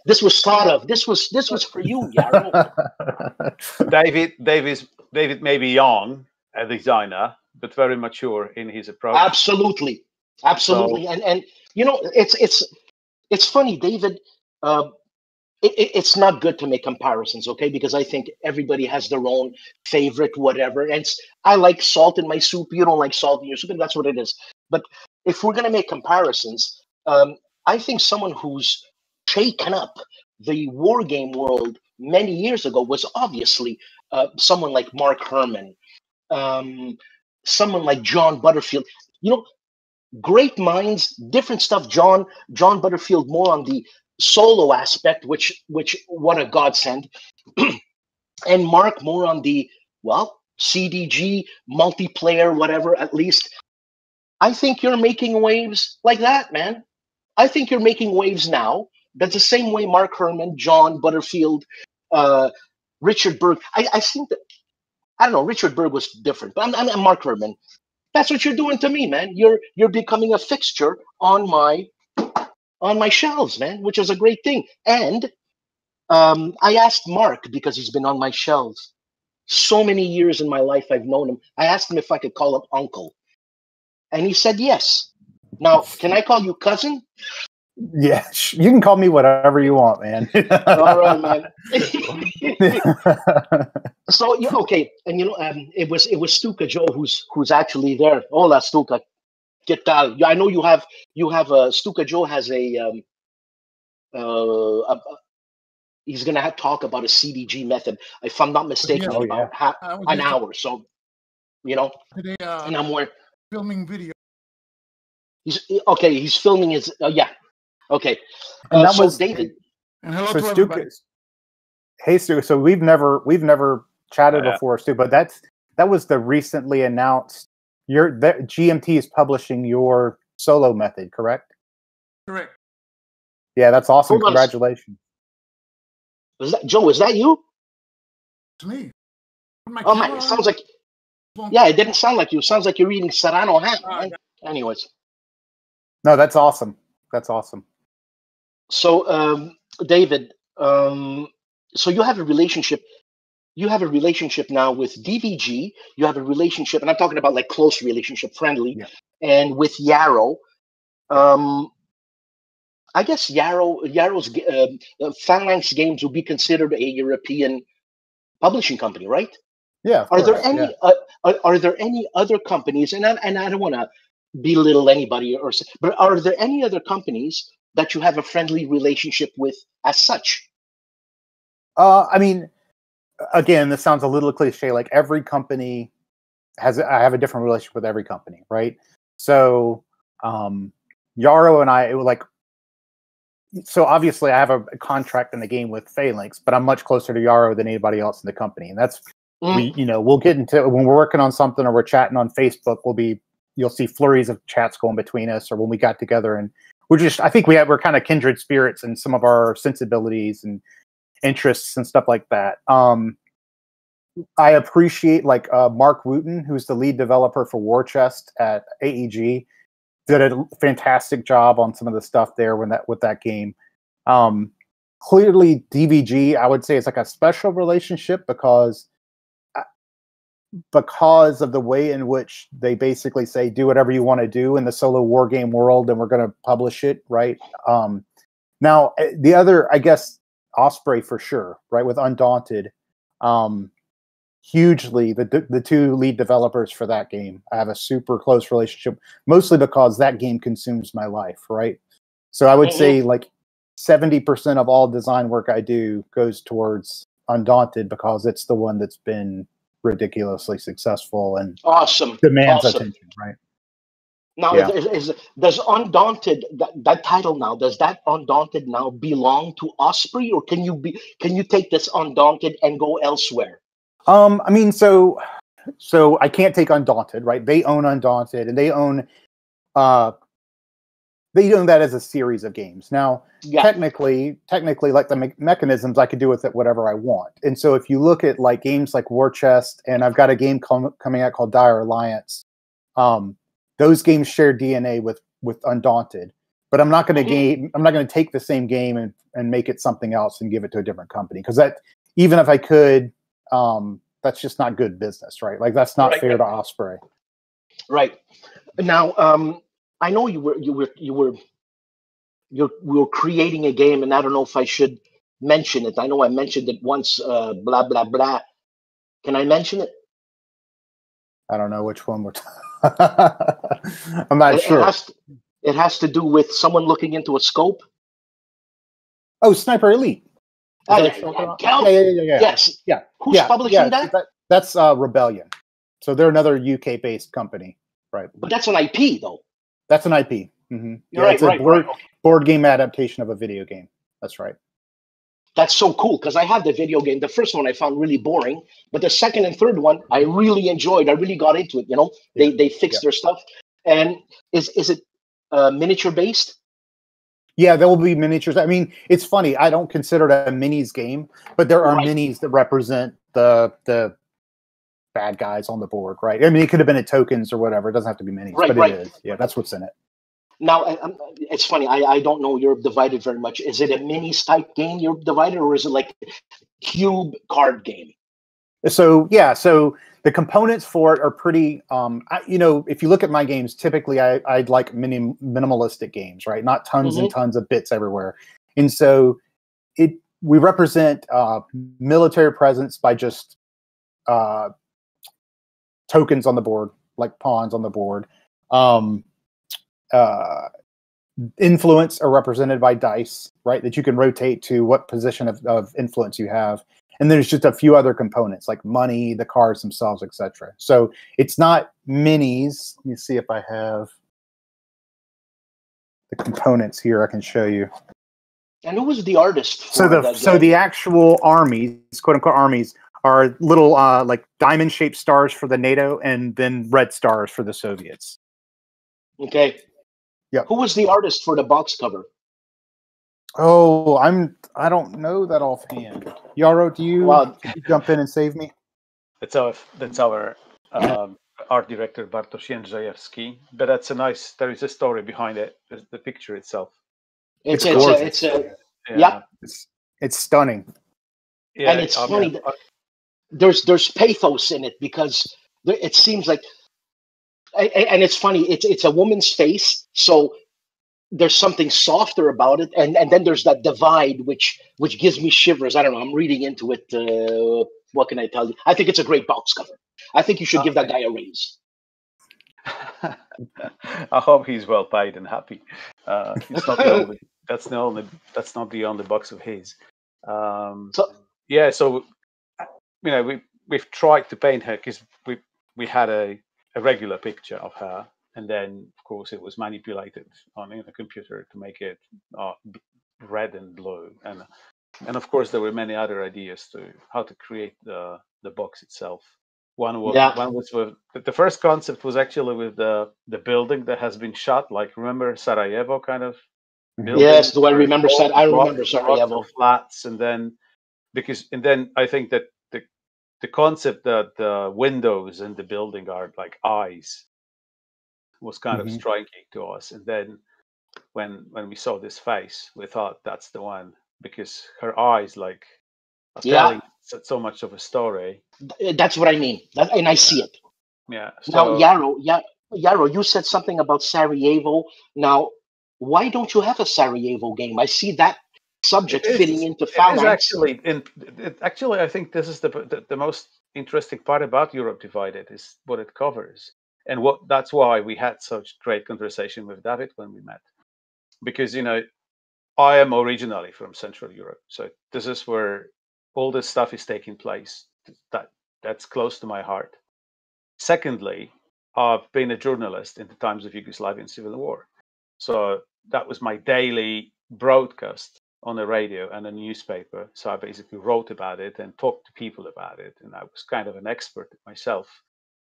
This was thought of. This was for you, Yarrow. David may be young, a designer, but very mature in his approach. Absolutely. So, and it's funny, David. It's not good to make comparisons, okay? Because I think everybody has their own favorite, whatever. And I like salt in my soup. You don't like salt in your soup, and that's what it is. But if we're going to make comparisons, I think someone who's shaken up the war game world many years ago was obviously someone like Mark Herman. someone like John Butterfield. You know, great minds, different stuff. John Butterfield more on the solo aspect, which what a godsend, and Mark more on the CDG multiplayer, whatever. At least I think you're making waves like that, man. I think you're making waves now. That's the same way Mark Herman, John Butterfield, Richard Berg. I think that, I don't know, Richard Berg was different, but I'm Mark Herman. That's what you're doing to me, man. You're becoming a fixture on my shelves, man, which is a great thing. And I asked Mark, because he's been on my shelves so many years in my life, I've known him. I asked him if I could call him uncle, and he said yes. Now, can I call you cousin? Yeah, you can call me whatever you want, man. All right, man. So okay, and it was Stuka Joe who's actually there. Hola, Stuka. ¿Qué tal? I know you have Stuka Joe has he's gonna talk about a CDG method, if I'm not mistaken, about an hour. So, today, and I'm filming video. He's filming his okay. And that was David. And hello so to Stu, everybody. hey Stu, so we've never chatted before, Stu, but that was the recently announced. GMT is publishing your solo method, correct? Correct. Yeah, that's awesome. Congratulations. Joe, is that you? It's me. Oh man, it sounds like. Yeah, it didn't sound like you. It sounds like you're eating Serrano ham. Man. Anyways. No, that's awesome. That's awesome. So, David, so you have a relationship. You have a relationship now with DVG. You have a relationship, and I'm talking about like close relationship, friendly, and with Yarrow. I guess Yarrow's Phalanx Games would be considered a European publishing company, right? Yeah. Are there any other companies? And I don't want to belittle anybody, but are there any other companies that you have a friendly relationship with as such? I mean, again, this sounds a little cliche. Like every company I have a different relationship with every company, right? So, Yarrow and I, so obviously I have a contract in the game with Phalanx, but I'm much closer to Yarrow than anybody else in the company. And that's, we'll get into when we're working on something or we're chatting on Facebook, you'll see flurries of chats going between us, or when we got together, and I think we're kind of kindred spirits in some of our sensibilities and interests and stuff like that. I appreciate Mark Wooten, who's the lead developer for War Chest at AEG, did a fantastic job on some of the stuff there with that game. Clearly, DVG, I would say, is like a special relationship because of the way in which they basically say, do whatever you want to do in the solo war game world, and we're going to publish it, right? Now, the other, I guess, Osprey for sure, right, with Undaunted, hugely, the two lead developers for that game, I have a super close relationship, mostly because that game consumes my life, right? So I would say 70% of all design work I do goes towards Undaunted because it's the one that's been ridiculously successful and demands attention, right? Now, does Undaunted, that title now, does that Undaunted now belong to Osprey, or can you take this Undaunted and go elsewhere? I mean, so I can't take Undaunted, right? They own Undaunted, and they own that as a series of games. Now, technically, like the mechanisms, I could do with it whatever I want. And so, if you look at like games like War Chest, and I've got a game coming out called Dire Alliance, those games share DNA with Undaunted. But I'm not going to take the same game and make it something else and give it to a different company, because that, even if I could, that's just not good business, right? Like that's not fair to Osprey. Right. Now, I know you were creating a game, and I don't know if I should mention it. I know I mentioned it once. Blah blah blah. Can I mention it? I don't know which one we're. I'm not sure. It has to do with someone looking into a scope. Oh, Sniper Elite. Yes. Yeah. Who's publishing that? That's Rebellion. So they're another UK-based company, right? But that's an IP, though. That's an IP. Mm-hmm. Yeah, Right, it's a right. board game adaptation of a video game. That's right. That's so cool because I had the video game. The first one I found really boring, but the second and third one I really enjoyed. I really got into it. You know, they fixed their stuff. And is it miniature based? Yeah, there will be miniatures. I mean, it's funny. I don't consider it a minis game, but there are minis that represent the bad guys on the board, right? I mean, it could have been in tokens or whatever. It doesn't have to be minis, but it is. Yeah, that's what's in it. Now, it's funny. I don't know Europe Divided very much. Is it a minis type game, Europe Divided, or is it like a cube card game? So yeah, so the components for it are pretty. You know, if you look at my games, typically I'd like minimalistic games, right? Not tons and tons of bits everywhere. And so we represent military presence by just tokens on the board, like pawns on the board. Influence are represented by dice, right? That you can rotate to what position of influence you have. And there's just a few other components like money, the cards themselves, etc. So it's not minis. Let me see if I have the components here. I can show you. And who was the artist? So the actual armies, quote unquote armies, are little like diamond-shaped stars for the NATO, and then red stars for the Soviets. Okay. Yeah. Who was the artist for the box cover? Oh, I don't know that offhand. Yaro, do you jump in and save me? That's our art director Bartosz Jędrzejewski. But that's a nice. There is a story behind it. The picture itself. It's stunning. Yeah, and it's funny. That there's pathos in it because it seems like, and it's funny. It's a woman's face, so there's something softer about it, and then there's that divide which gives me shivers. I don't know. I'm reading into it. What can I tell you? I think it's a great box cover. I think you should give that guy a raise. I hope he's well paid and happy. It's not the only, that's not the only box of his. So you know, we've tried to paint her because we had a regular picture of her, and then of course it was manipulated on a computer to make it red and blue, and of course there were many other ideas to how to create the box itself. One was with the first concept was actually with the building that has been shot, like remember Sarajevo kind of building? Yes, do I remember I remember Sarajevo flats, and then I think that the concept that the windows in the building are like eyes was kind of striking to us. And then when we saw this face, we thought that's the one, because her eyes are telling so much of a story. That's what I mean, and I see it. Yeah. So, now, Yaro, you said something about Sarajevo. Now, why don't you have a Sarajevo game? I see that subject fitting into phalanx. Actually, I think this is the most interesting part about Europe Divided is what it covers, and that's why we had such great conversation with David when we met, because I am originally from Central Europe, so this is where all this stuff is taking place. That's close to my heart. Secondly, I've been a journalist in the times of Yugoslavian civil war, so that was my daily broadcast on the radio and a newspaper. So I basically wrote about it and talked to people about it, and I was kind of an expert myself.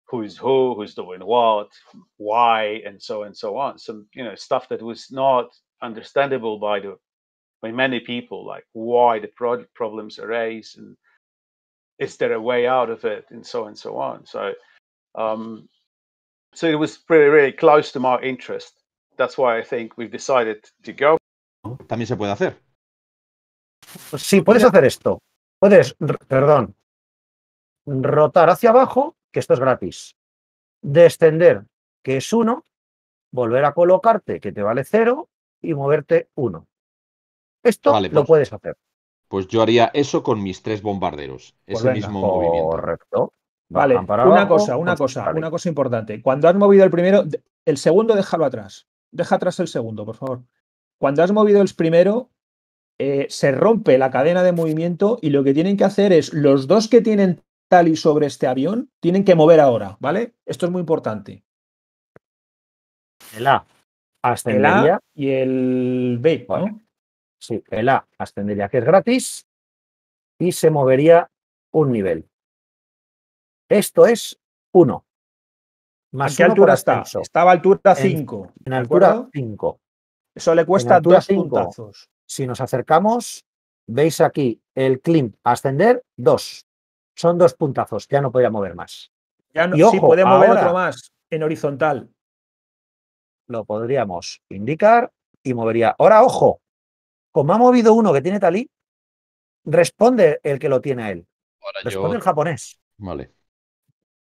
Who's doing what, why, and so on. Some stuff that was not understandable by many people, like why the problems arise and is there a way out of it, and so on. So so it was really close to my interest. That's why I think we've decided to go. También se puede hacer. Sí, puedes hacer esto. Puedes, rotar hacia abajo, que esto es gratis. Descender, que es 1. Volver a colocarte, que te vale 0. Y moverte 1. Esto vale, lo puedes hacer. Pues yo haría eso con mis 3 bombarderos. Pues ese mismo movimiento. Correcto. Vale, una cosa importante. Cuando has movido el primero, el segundo déjalo atrás. Deja atrás el segundo, por favor. Cuando has movido el primero, se rompe la cadena de movimiento y lo que tienen que hacer es los dos que tienen Tali sobre este avión, tienen que mover ahora, ¿vale? Esto es muy importante. El A El ascendería. A y el B, Vale. ¿no? Sí, el A ascendería, que es gratis, y se movería un nivel. Esto es 1. ¿A Más qué 1 por altura está? ascenso. Estaba a altura 5. En ¿de altura acuerdo? 5. Eso le En cuesta altura 2 5. puntazos. Si nos acercamos, veis aquí el climb ascender 2. Son 2 puntazos, ya no podía mover más. Ya no, Y sí, ojo, puede mover ahora otro más en horizontal. lo podríamos indicar y movería. Ahora, ojo, como ha movido uno que tiene talí, responde el que lo tiene a él. Ahora Responde yo. el japonés. Vale.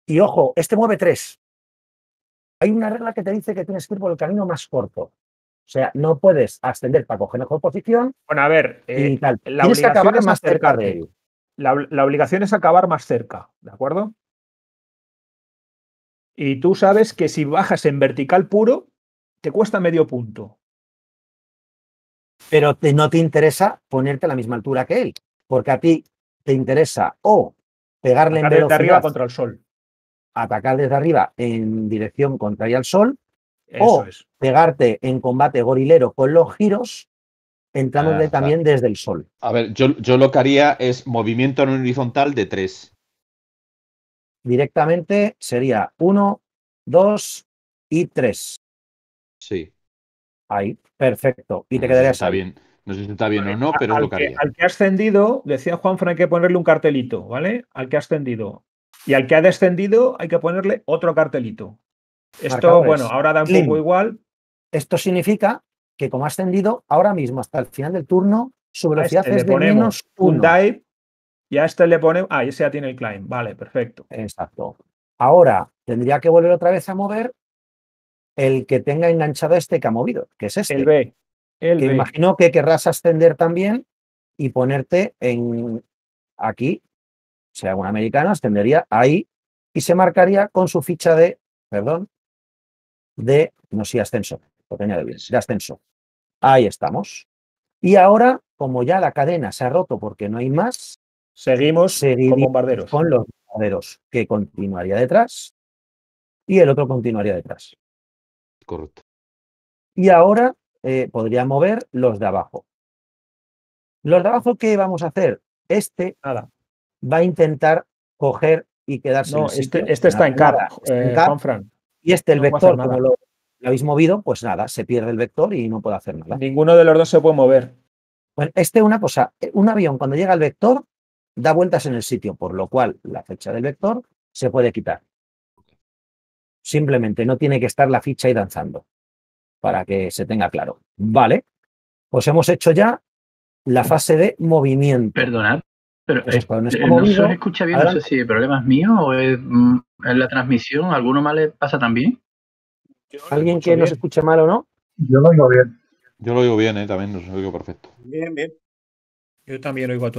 Y ojo, este mueve 3. Hay una regla que te dice que tienes que ir por el camino más corto. O sea, no puedes ascender para coger mejor posición. Bueno, a ver, y tal. la Tienes que obligación acabar es más cerca de acercarte. él. La obligación es acabar más cerca, ¿de acuerdo? Y tú sabes que si bajas en vertical puro, te cuesta medio punto. Pero no te interesa ponerte a la misma altura que él, porque a ti te interesa o pegarle Atacar en desde arriba velocidad, contra el sol. atacar desde arriba en dirección contraria al sol, Eso o es. pegarte en combate gorilero con los giros, entrándole también desde el sol. A ver, yo lo que haría es movimiento en horizontal de 3. Directamente sería 1, 2 y 3. Sí. Ahí, perfecto. Y te No sé si quedarías está ahí. bien. No sé si está bien o no, pero es lo que haría. Al que ha ascendido, decía Juanfran, hay que ponerle un cartelito, ¿vale? Al que ha ascendido. Y al que ha descendido hay que ponerle otro cartelito. Esto, Marcadores. bueno, ahora da un Clean. poco igual. Esto significa que como ha ascendido, ahora mismo hasta el final del turno, su A velocidad este le es de ponemos un -1. dive y a este le ponemos... Ah, ese ya tiene el climb. Vale, perfecto. Exacto. Ahora tendría que volver otra vez a mover el que tenga enganchado este que ha movido, que es este. El B. Que imagino que querrás ascender también y ponerte en aquí, si algún americano ascendería ahí y se marcaría con su ficha de, no sé, ascenso, lo tenía de bien, de ascenso. Ahí estamos. Y ahora, como ya la cadena se ha roto porque no hay más, seguimos con bombarderos. Con los bombarderos, que continuaría detrás y el otro continuaría detrás. Correcto. Y ahora podría mover los de abajo. Los de abajo, ¿qué vamos a hacer? Este Nada. va a intentar coger y quedarse en No, el sitio. este está en cap, Está en cap. Juanfran. Y este, el No puede vector, hacer nada. como lo habéis movido, pues nada, se pierde el vector y no puede hacer nada. Ninguno de los dos se puede mover. Bueno, una cosa, un avión cuando llega al vector da vueltas en el sitio, por lo cual la fecha del vector se puede quitar. Simplemente no tiene que estar la ficha ahí danzando, para que se tenga claro. Vale, pues hemos hecho ya la fase de movimiento. Perdonad, pero Pues no se os escucha bien, no sé si el problema es mío o es la transmisión. ¿A alguno más le pasa también? ¿Alguien que nos escuche mal o no? Yo lo oigo bien. Yo lo oigo bien, también los oigo perfecto. Bien, bien. Yo también oigo a todos.